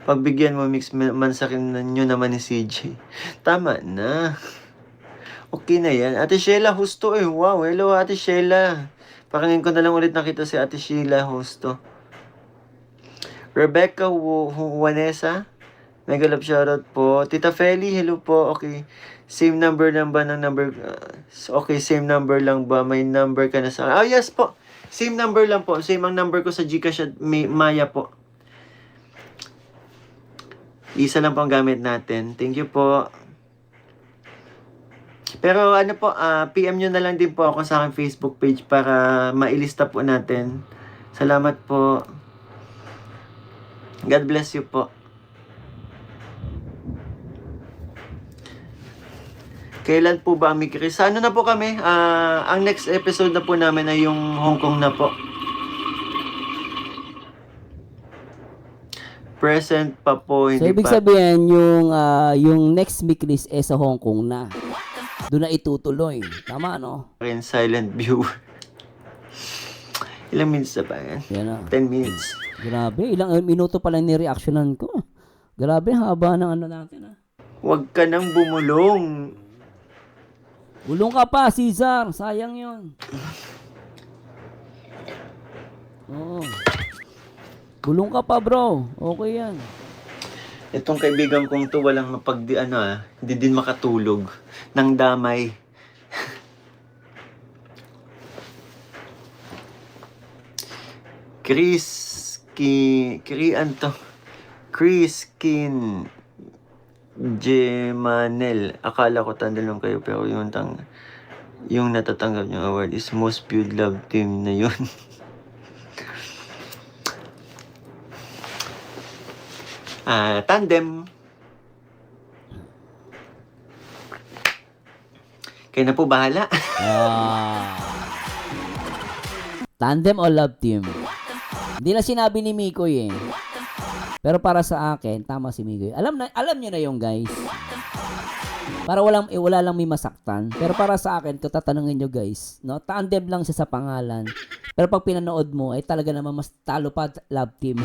Pagbigyan mo, Mix, mansakin nyo naman ni CJ. Tama na. Okay na yan. Ate Sheila Husto eh. Wow, hello Ate Sheila. Parang ngayon ko na lang ulit nakita si Ate Sheila Husto. Rebecca Juanesa. Mega love shoutout po. Tita Feli, hello po. Okay. Same number lang ba ng number? Okay, same number lang ba? May number ka na sa... yes po. Same number lang po. Same ang number ko sa Gcash at Maya po. Isa lang po ang gamit natin. Thank you po. Pero PM nyo na lang din po ako sa aking Facebook page para mailista po natin. Salamat po. God bless you po. Kailan po ba ang Mikris? Ano na po kami? Ang next episode na po namin ay yung Hong Kong na po. Present pa po, So, hindi ibig pa. sabihin, yung next Mikris sa Hong Kong na. Doon na itutuloy. Tama, no? Rin silent viewer. Ilang minutes na ba yan? Yan na. 10 minutes. Grabe, ilang minuto pa lang ni-reactionan ko. Grabe, haba ng natin, Huwag ka nang bumulong. Bulong ka pa, Cesar. Sayang yun. Oo. Bulong ka pa, bro. Okay yan. Itong kaibigan kong to walang hindi din makatulog ng damay. Chriskin Gemanel. Akala ko tandalong kayo pero yung natatanggap yung award is most viewed love team na yun. Tandem. Kayo na po bahala. Tandem o love team? Hindi na sinabi ni Mikoy eh. Pero para sa akin, tama si Mikoy. Alam niyo na yung guys. Para wala lang may masaktan. Pero para sa akin, kung tatanungin nyo guys, no, tandem lang siya sa pangalan. Pero pag pinanood mo, ay talaga naman mas talo pa love team.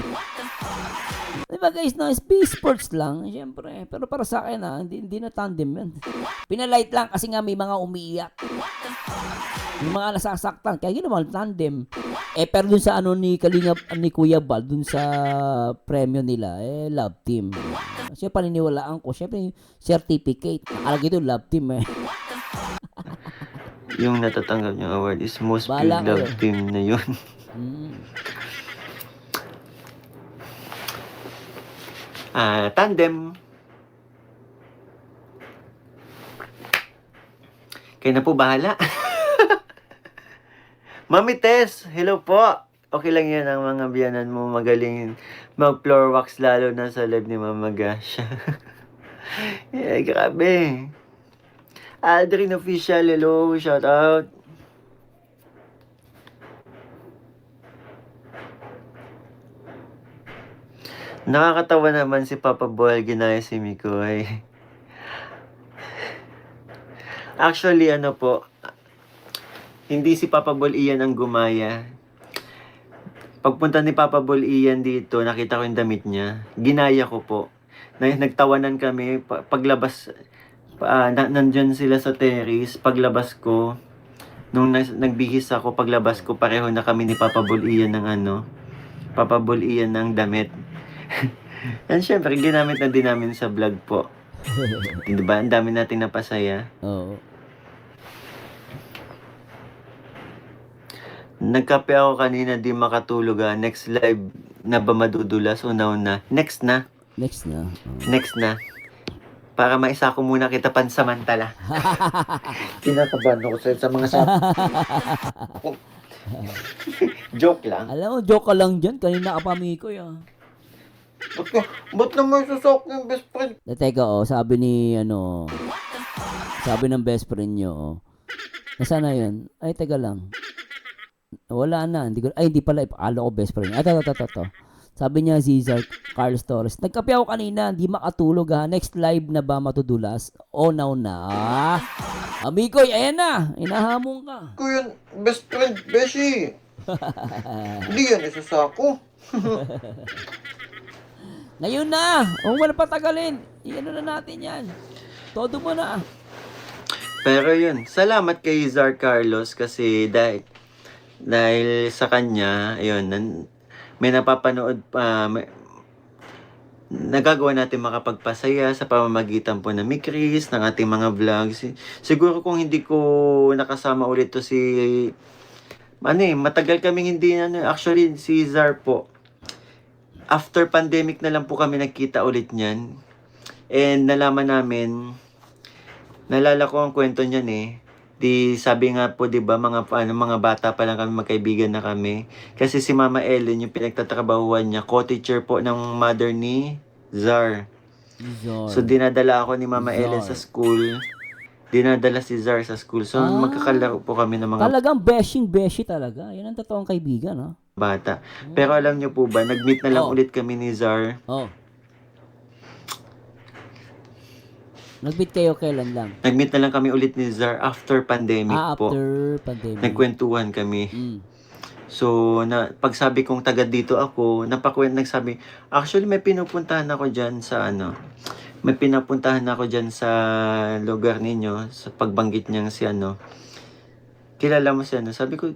Diba guys, no, sports lang, syempre. Pero para sa akin, hindi na tandem yan. Pinalight lang kasi nga may mga umiiyak. Yung mga nasasaktan, kaya ginawa tandem. Pero dun sa ano ni Kalinga, ni Kuya Bal, dun sa premyo nila, love team. Kasi paniniwalaan ko, syempre yung certificate. Nakalagay doon, love team Yung natatanggap niyang award is most Bahala pure love kayo. team na yun. Tandem. Kayo na po bahala. Mami Tess, hello po. Okay lang yan ang mga biyanan mo magaling mag-floor wax lalo na sa live ni Mama Gasha. Grabe. Aldrin Official, hello, shout out. Nakakatawa naman si Papa Boy, ginaya si Mikoy. Actually, ano po, hindi si Papa Bol Ian ang gumaya. Pagpunta ni Papa Bol Ian dito, nakita ko yung damit niya. Ginaya ko po. Nagtawanan kami. Paglabas, nandyan sila sa terrace. Paglabas ko, nung nagbihis ako, paglabas ko, pareho na kami ni Papa Bol Ian ng Papa Bol Ian ng damit. Yan, syempre, ginamit na din namin sa vlog po. Diba? Ang dami natin napasaya. Oo. Nagkape ako kanina, di makatulog Next live na ba madudulas o now na? Next na. Next na. Next na. Para maisa ko muna kita pansamantala. Kinakabahan ako sa mga Joke lang. Alam mo, joke ka lang dyan. Kanina ka pa, Mikoy, Ba't naman susok yung best friend? Teka, sabi ng best friend nyo, nasaan na yun? Ay, teka lang. Wala na. Hindi pala. Ipakala ko best friend. Ito. Sabi niya, Cesar Carlos Torres, nagkape ako kanina, hindi makatulog Next live na ba matudulas? O now na. Amikoy, ayan na. Inahamon ka. Ko yun, best friend, Beshi. Hindi yan isa sa ako. Ngayon na. Huwag mo na patagalin. Iano na natin yan. Todo mo na. Pero yun, salamat kay Zar Carlos kasi dahil sa kanya, ayun, may napapanood pa, nagagawa natin makapagpasaya sa pamamagitan po ng Mikris, ng ating mga vlogs. Siguro kung hindi ko nakasama ulit to matagal kaming hindi, actually, si Zar po, after pandemic na lang po kami nagkita ulit niyan. And nalaman namin, nalala ko ang kwento niyan Di sabi nga po 'di ba mga bata pa lang kami magkaibigan na kami. Kasi si Mama Ellen yung pinagtatrabahuan niya, co-teacher po ng mother ni Zar. So dinadala ako ni Mama Ellen sa school. Dinadala si Zar sa school. So magkakalaro po kami ng mga Talagang beshi talaga. Yan ang totoong kaibigan, bata. Pero alam niyo po ba, nag-meet na lang ulit kami ni Zar. Nag-meet kayo kailan lang? Nag-meet na lang kami ulit ni Zar after pandemic po. After pandemic. Nagkwentuhan kami. So, pagsabi kong taga dito ako, nagsabi, actually may pinupuntahan ako dyan sa may pinapuntahan ako dyan sa lugar ninyo, sa pagbanggit niyang kilala mo si sabi ko,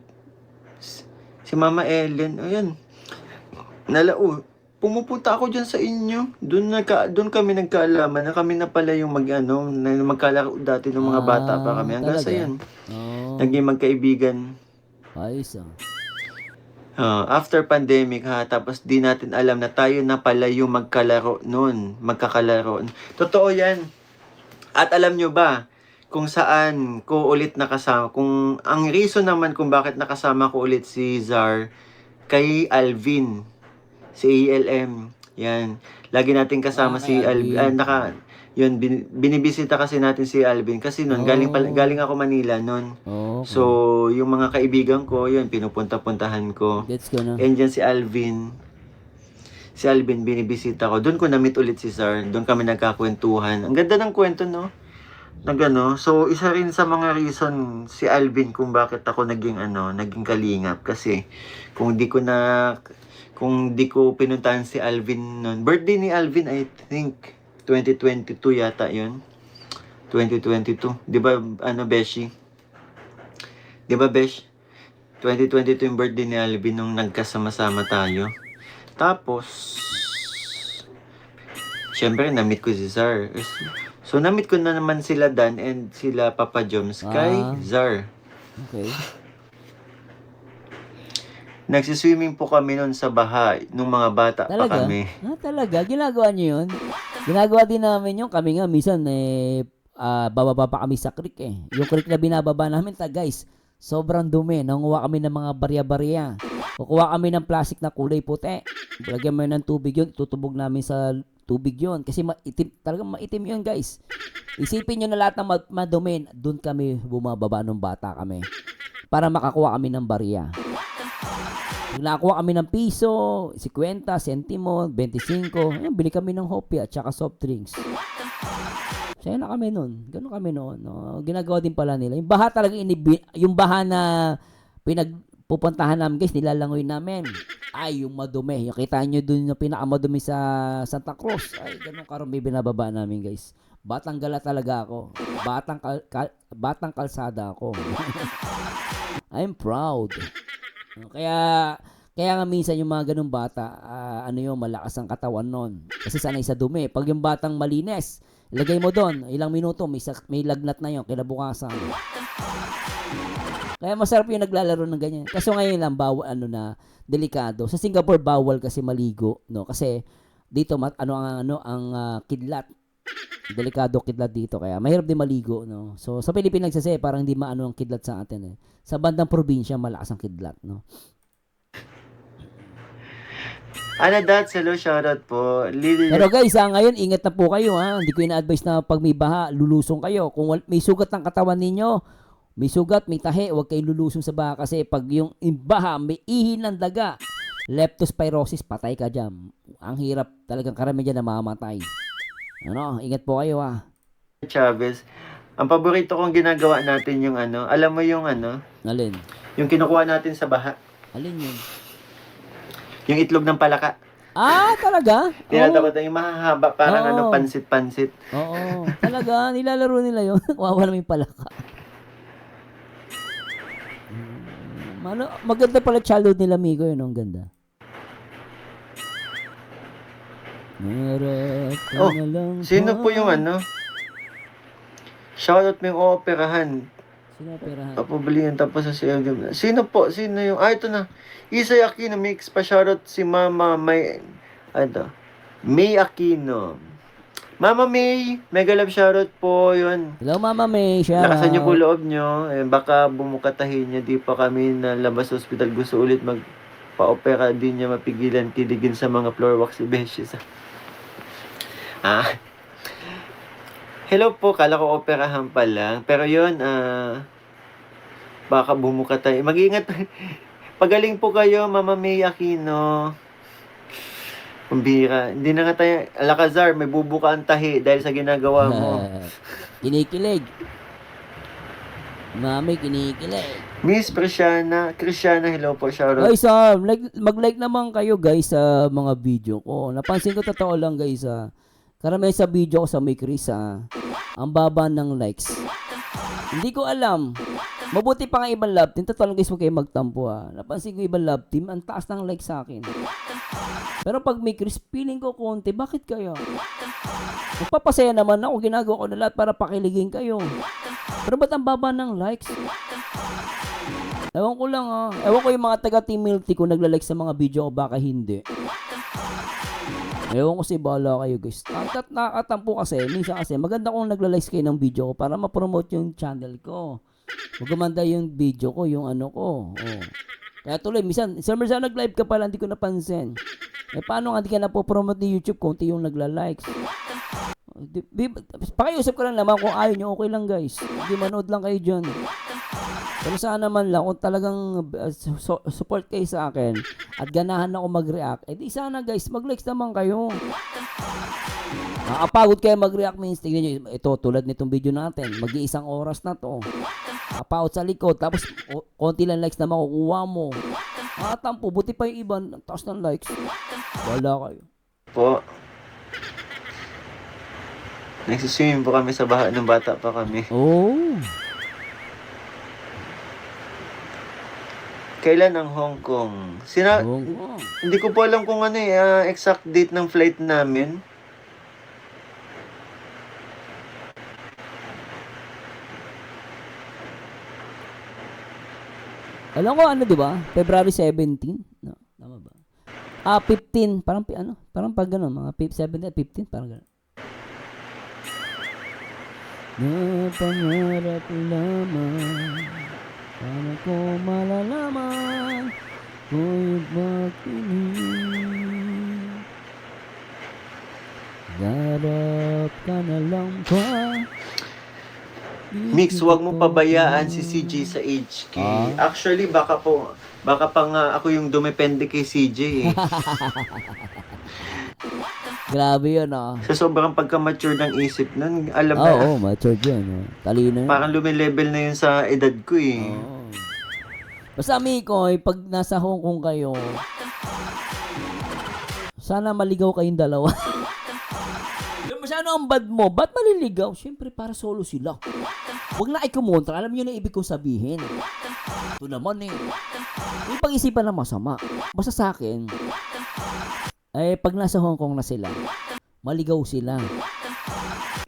si Mama Ellen, ayun, pumupunta ako dyan sa inyo. Doon kami nagkaalaman na kami na pala yung magkalaro dati ng mga bata pa kami. Hanggang sa yun. Naging magkaibigan. Ayos After pandemic tapos di natin alam na tayo na pala yung magkakalaro. Totoo yan. At alam nyo ba, kung saan ko ulit nakasama, kung ang reason naman kung bakit nakasama ko ulit si Zar, kay Alvin. Si ALM. Yan. Lagi natin kasama si Alvin. Binibisita kasi natin si Alvin. Kasi noon, galing ako Manila noon. So, yung mga kaibigan ko, yun, pinupunta-puntahan ko. Gets ko na. And dyan si Alvin. Si Alvin, binibisita ko. Doon ko na-meet ulit si Zar. Doon kami nagkakwentuhan. Ang ganda ng kwento, no? So, isa rin sa mga reason si Alvin kung bakit ako naging kalingap. Kasi, kung di ko pinuntahan si Alvin noon. Birthday ni Alvin, I think, 2022 yata yun. 2022. Di ba, Beshi? Di ba, Besh? 2022 yung birthday ni Alvin nung nagkasama-sama tayo. Tapos, syempre, na-meet ko si Zar. So, na-meet ko na naman sila Dan and sila Papa Joms kay Ah. Zar. Okay. Nagsiswimming po kami noon sa bahay nung mga bata pa Talaga? kami. Talaga? Ginagawa niyo yun? Ginagawa din namin yun. Kami nga, minsan, bababa pa kami sa creek eh. Yung creek na binababa namin, guys, sobrang dumi. Nanguha kami ng mga barya-barya. Kukuha kami ng plastic na kulay puti. Lagyan mo yun ng tubig yun. Tutubog namin sa tubig yun. Kasi maitim, talagang maitim yun, guys. Isipin nyo na lahat ng madumi. Doon kami bumababa nung bata kami. Para makakuha kami ng barya. Nakuha kami ng piso, 50, sentimo, 25. Ayun, bili kami ng hopya at saka soft drinks. Saya na kami noon. Ganun kami noon. No? Ginagawa din pala nila. Yung baha talaga, yung baha na pinagpupuntahan namin guys, nilalangoy namin. Ay, yung madumi. Yung kita nyo dun yung pinakamadumi sa Santa Cruz. Ay, ganun karumi binababa namin guys. Batang gala talaga ako. Batang kalsada ako. I'm proud. Kaya nga minsan yung mga ganung bata, malakas ang katawan nun. Kasi sanay sa dumi. Pag yung batang malinis, ilagay mo doon, ilang minuto, may lagnat na yun, kinabukasan. Kaya masarap yung naglalaro ng ganyan. Kaso ngayon lang, bawal, delikado. Sa Singapore, bawal kasi maligo, no? Kasi dito, ang kidlat. Delikado kidlat dito, kaya mahirap din maligo, no? So, sa Pilipinas kasi, parang hindi maano ang kidlat sa atin, eh. Sa bandang probinsya, malakas ang kidlat, no? Ana Dad, hello, shoutout po. Pero guys, ngayon, ingat na po kayo, ha? Hindi ko ina-advise na pag may baha, lulusong kayo. Kung may sugat ng katawan ninyo, may sugat, may tahi, huwag kayo lulusong sa baha kasi pag yung baha, may ihi ng daga, leptospirosis, patay ka dyan. Ang hirap talagang karamihan dyan na mamamatay. Ano, ingat po kayo, ha? Chavez. Ang paborito kong ginagawa natin yung alam mo yung Alin? yung kinukuha natin sa baha. Alin yun? Yung itlog ng palaka. Talaga? Tinatawag na yung mahahaba, parang Oo. pansit-pansit. Oo. Talaga, nilalaro nila yun. Wawa naman yung palaka. Maganda pala childhood nila, Migo, yun. Ang ganda. Meron ka Oh, na lang sino po yung Shoutout mo yung operahan. Sino operahan? Papabalihan tapos sa CLG. Sino po? Sino yung... ito na. Isay Aquino mix pa shoutout si Mama May... May Aquino. Mama May, mega love shoutout po yun. Hello, Mama May. Shout Lakasan niyo po out. loob niyo. Baka bumukatahin niya. Di pa kami nalabas sa ospital. Gusto ulit magpa-opera. Di niya mapigilan kiligin sa mga floor wax beshes. Hello po, kala ko operahan pa lang. Pero yun, baka bumuka tayo. Mag-iingat. Pagaling po kayo, Mama May Aquino. Kumbira. Hindi na nga tayo, Alcazar, may bubuka ang tahi dahil sa ginagawa mo. Kinikilig. Mami, kinikilig. Miss Cristiana, hello po, shoutout. Guys, mag-like naman kayo guys sa mga video ko. Napansin ko totoo lang guys, karamihan sa video ko sa may Chris, ang baba ng likes. Hindi ko alam. Mabuti pa nga ibang love team. Totoo lang guys, huwag kayo magtampo, Napansin ko ibang love team, ang taas ng like sa akin. Pero pag may Chris, feeling ko konti. Bakit kaya? Magpapasaya naman ako. Ginagawa ko na lahat para pakiligin kayo. Pero ba't ang baba ng likes? Ewan ko lang, Ewan ko yung mga taga-Team Milty ko nagla-like sa mga video ko, baka hindi. Ewan ko si bala kayo guys. Nakatampo kasi, minsan kasi, maganda kung nagla-like kayo ng video ko para ma-promote yung channel ko. Magumanda yung video ko, yung ko. Oh. Kaya tuloy, minsan nag-live ka pala, hindi ko napansin. Paano nga hindi ka napopromote ni YouTube, konti yung nagla-likes. Pakiusap ko lang naman kung ayaw nyo, okay lang guys. Hindi manood lang kayo dyan. Pero sana man lang, kung talagang support kayo sa akin at ganahan ako mag-react, di sana guys, mag-likes naman kayo. Nakapagod kayo mag-react means, tignan nyo, ito tulad nitong video natin, mag-iisang oras na to. Nakapagod sa likod, tapos konti lang likes na makukuha mo. Nakatampo, buti pa yung iba, taas ng likes. Wala kayo. Po. Nagsiswimming po kami sa baha ng bata pa kami. Oh. Kailan ang Hong Kong? Oo. Hindi ko po alam kung ano exact date ng flight namin. Alam ko ano, 'di ba? February 17. No, tama ba? 15, parang pag gano'n, mga 17 at 15, parang gano'n. Napangarap lamang, paano ko malalaman, kung makinig. Darap ka na lang pa. Mix, wag mo pabayaan si CJ sa HK. Actually, baka pa nga ako yung dumepende kay CJ eh. Grabe yun, ah. Sa sobrang pagka-mature ng isip nun, alam na, Oo, matured yun. Oh. Talino yun. parang lumilevel na yun sa edad ko eh. Oo. Basta, Mikoy, pag nasa Hong Kong kayo, sana maligaw kayong dalawa. Yung masyado ang bad mo, ba't maliligaw? Siyempre, para solo sila. Huwag na ikumontra. Alam nyo na ibig kong sabihin. Ito naman eh. Yung pag-isipan na masama. Basta sa akin, pag nasa Hong Kong na sila, maligaw sila.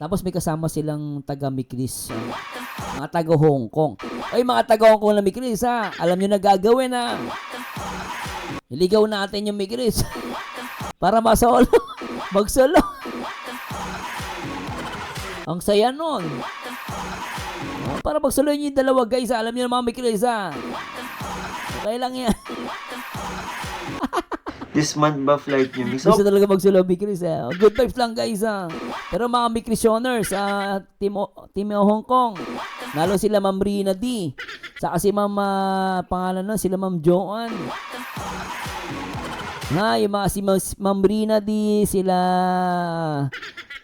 Tapos may kasama silang taga-Mikris, mga taga-Hong Kong. Ay, mga taga-Hong Kong na Mikris, ha? Alam nyo na gagawin, ha? Iligaw natin yung Mikris. Para masolo. Magsolo. Ang saya nun. Para magsolo nyo yung dalawa, guys, ha? Alam nyo na mga Mikris, ha? Okay lang yan. This month ba flight nyo, Mix? Gusto talaga magsolo, Mikris, ha? Good vibes lang, guys, ha? Pero mga Mikrisioners, Team Hong Kong, nalo sila Ma'am Rina D. Saka si Ma'am, pangalan nun, sila Ma'am Joanne. Yung mga si Ma'am Rina D, sila,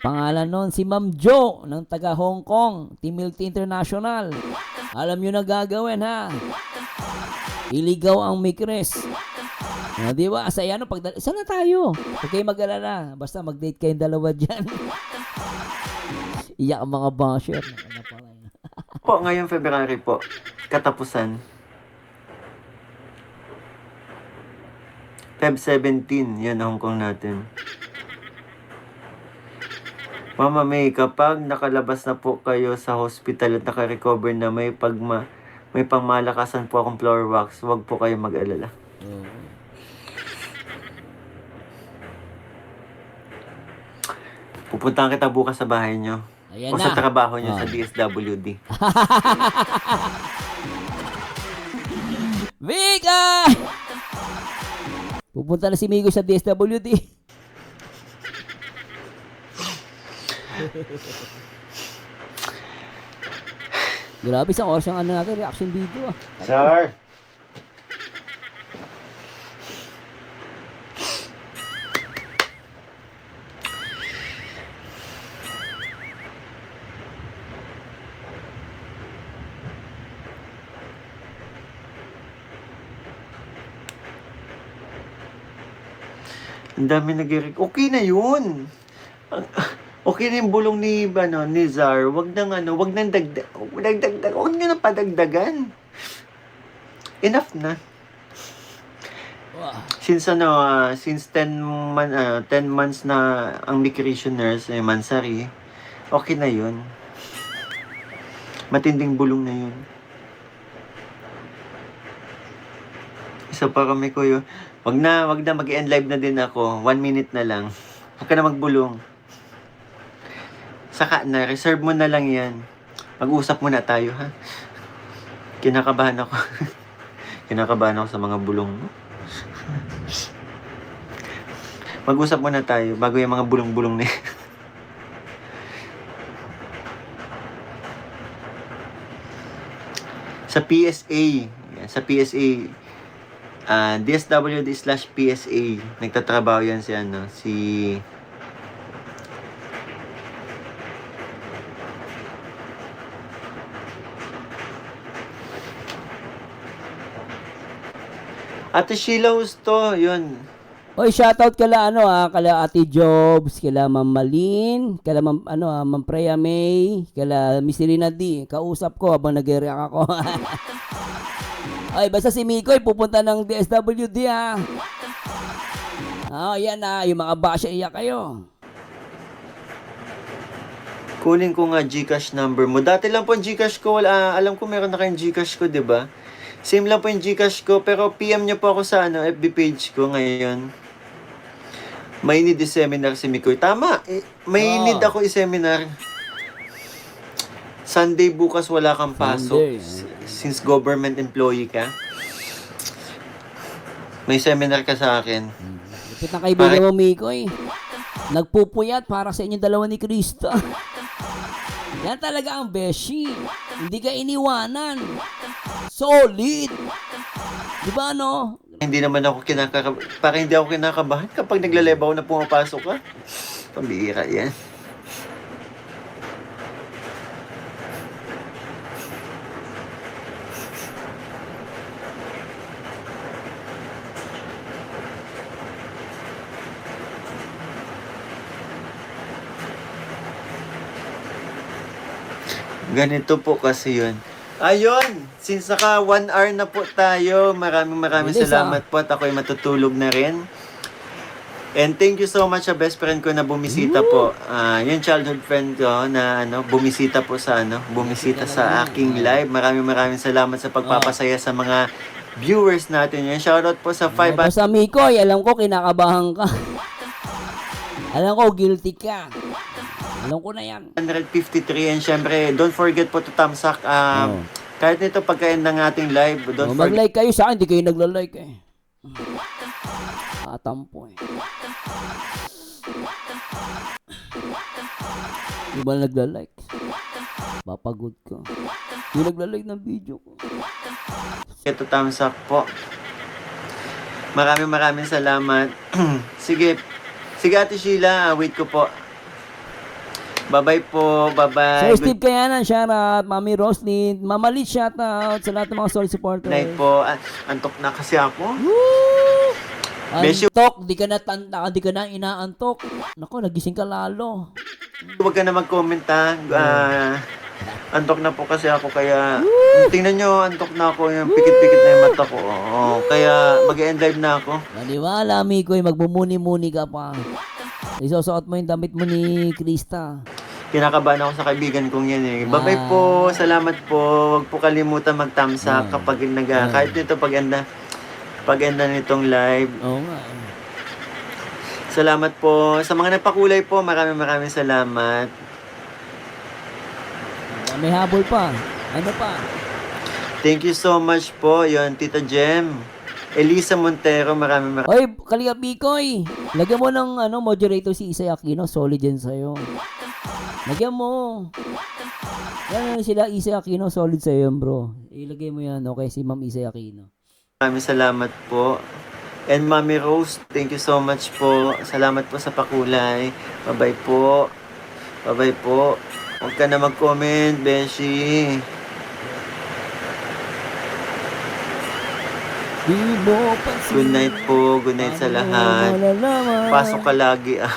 pangalan nun, si Ma'am Jo, ng taga Hong Kong, Team Milty International. Alam nyo na gagawin, ha? Iligaw ang Mikris. Di ba? Saya no, saan na tayo? Huwag kayo mag-alala. Basta mag-date kayong dalawa dyan. Iyak ang mga basher. Po, ngayong February po, katapusan. Feb 17, yan Hong Kong natin. Mama May, kapag nakalabas na po kayo sa hospital at naka-recover na may pangmalakasan po akong floor wax, huwag po kayo mag-alala. Pupuntahan kita bukas sa bahay nyo. Ayan O sa na. trabaho nyo sa DSWD. Vika! Pupunta na si Migo sa DSWD. Grabe, isang oras yung natin, reaction video, ah. Sir! Ang dami okay na yun. Okay na yung bulong ni Zar. Wag nang dagdag. Wag nyo na padagdagan. Enough na. Since 10 months na ang Mikrisioners, Mansari, okay na yun. Matinding bulong na yun. Isa pa kami ko yun. Wag na mag-end live na din ako. 1 minute na lang. Huwag ka na magbulong. Saka na, reserve mo na lang yan. Mag-usap muna tayo, ha? Kinakabahan ako. Kinakabahan ako sa mga bulong mo. Mag-usap muna tayo bago yung mga bulong-bulong na yan. Sa PSA, DSWD/PSA, nagtatrabaho yan si Ate Sheila Husto, yun. Oy, shoutout kala kala Ate Jobs, kala Ma'am Malin, kala Ma'am Freya May, kala Miss Rina D. Kausap ko habang nag-react ako. Ay, basta si Mikoy pupunta ng DSWD ha. Yan na, yung mga basya iyak kayo. Kunin ko nga GCash number mo. Dati lang po ang GCash ko. Alam ko meron na kayong GCash ko, di ba? Same lang po yung GCash ko. Pero PM niyo po ako sa FB page ko ngayon. May need i-seminar si Mikoy. Tama. May need ako i-seminar. Sunday bukas wala kang pasok. Sunday. Since government employee ka. May seminar ka sa akin. Lupit ng kaibigan mo, Mikoy. Nagpupuyat para sa inyong dalawa ni Krista. Yan talaga ang beshi. Hindi ka iniwanan. Solid. Di ba, no? Hindi naman ako para hindi ako kinakabahan kapag naglalebaw na pumapasok ka. Pambihira yan. Ganito po kasi yun. Ayun! Since naka 1 hour na po tayo, maraming Bilis, salamat po at ako'y matutulog na rin. And thank you so much sa best friend ko na bumisita po. Yung childhood friend ko na bumisita po sa bumisita sa aking live. Maraming salamat sa pagpapasaya sa mga viewers natin. Yan, shoutout po sa 5 Basta, Mikoy, alam ko kinakabahan ka. Alam ko guilty ka. Alam ko na yan. 153, and syempre, don't forget po to thumbs up. Kahit nito pagka-end ng ating live, don't forget. Mag-like kayo sa akin, hindi kayo nagla-like eh. Atampo eh. Di ba nagla-like? Papagod ka. Hindi nagla-like ng video ko. To thumbs up po. Maraming salamat. Sige Ate Sheila, wait ko po. Bye-bye po. Bye-bye. Sir Steve Kayanan, shoutout. Mami Roslyn. Mama Liz, shoutout sa lahat ng mga solid supporters. Good night po. Antok na kasi ako. Besyo. Antok, di ka na tanda, di ka na inaantok. Nako, nagising ka lalo. Huwag ka na mag-comment ha. Antok na po kasi ako kaya tingnan nyo, antok na ako. Yung pikit-pikit na yung mata ko. Kaya mag-end live na ako. Maniwala, Mikoy, magbumuni-muni ka pa. Isusuot mo yung damit mo ni Krista. Kinakabahan ako sa kaibigan kong yan eh. Bye-bye po. Salamat po. Huwag po kalimutan mag-thumbs up kapag kahit nito pag-enda nitong live. Oo nga. Salamat po. Sa mga napakulay po, maraming salamat. May habol pa. Ano pa? Thank you so much po. Yon, Tita Jem. Elisa Montero, maraming Oy, Kalinga Mikoy. Lagyan mo ng moderator si Isay Aquino. Solid yan sa'yo. Lagyan mo. Yan sila Isay Aquino. Solid sa'yo yan, bro. Ilagay mo yan. Okay, si Ma'am Isay Aquino. Maraming salamat po. And Mami Rose, thank you so much po. Salamat po sa pakulay. Bye-bye po. Bye-bye po. Huwag ka na mag-comment, Beshi. Good night po. Good night sa lahat. Pasok ka lagi ah.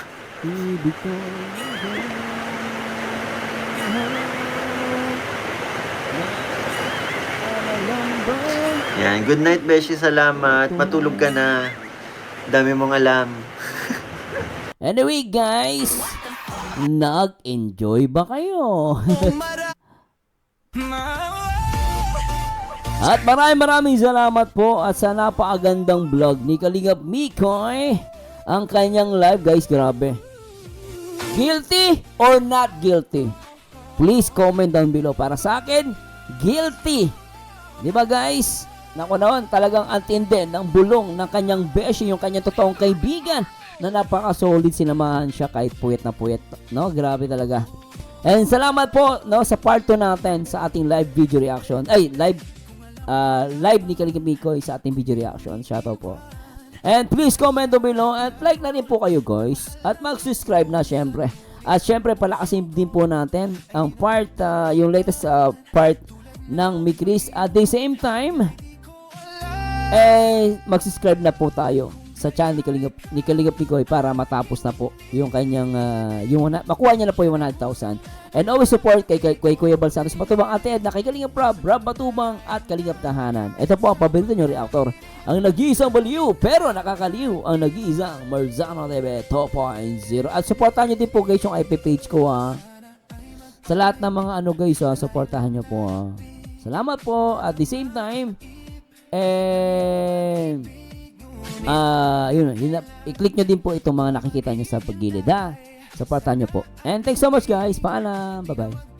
Yan. Good night, Beshi. Salamat. Matulog ka na. Dami mong alam. Anyway, guys. Nag-enjoy ba kayo? At maraming salamat po at sa napakagandang vlog ni Kalingap Mikoy. Ang kanyang live, guys, grabe. Guilty or not guilty? Please comment down below. Para sa akin, guilty. Di ba, guys? Naku naman, talagang antindi ng bulong ng kanyang beshi, yung kanyang totoong kaibigan na napaka-solid, sinamahan siya kahit puyat na puyat. No? Grabe talaga. And salamat po sa part 2 natin sa ating live video reaction. Live ni Kalingap Mikoy sa ating video reaction. Shoutout po. And please comment down below at like na rin po kayo, guys. At mag-subscribe na syempre. At syempre palakasin din po natin ang part, yung latest part ng Mikris. At the same time, mag-subscribe na po tayo sa channel ni Kalingap Nicoy para matapos na po yung kanyang makuha niya na po yung 100,000. And always support kay Kuya Bal Santos Matubang, Ate Edna, kay Kalingap Rob Matubang at Kalingap Tahanan. Ito po ang paborito nyo reactor, ang nag-iisang baliw pero nakakaliw, ang nag-iisang Marzano TV 2.0. At supportahan nyo din po guys yung IP page ko ha. Sa lahat ng mga guys supportahan nyo po ha. Salamat po at the same time and i-click nyo din po itong mga nakikita nyo sa paggilid ha. Supportahan nyo po. And thanks so much guys. Paalam. Bye-bye.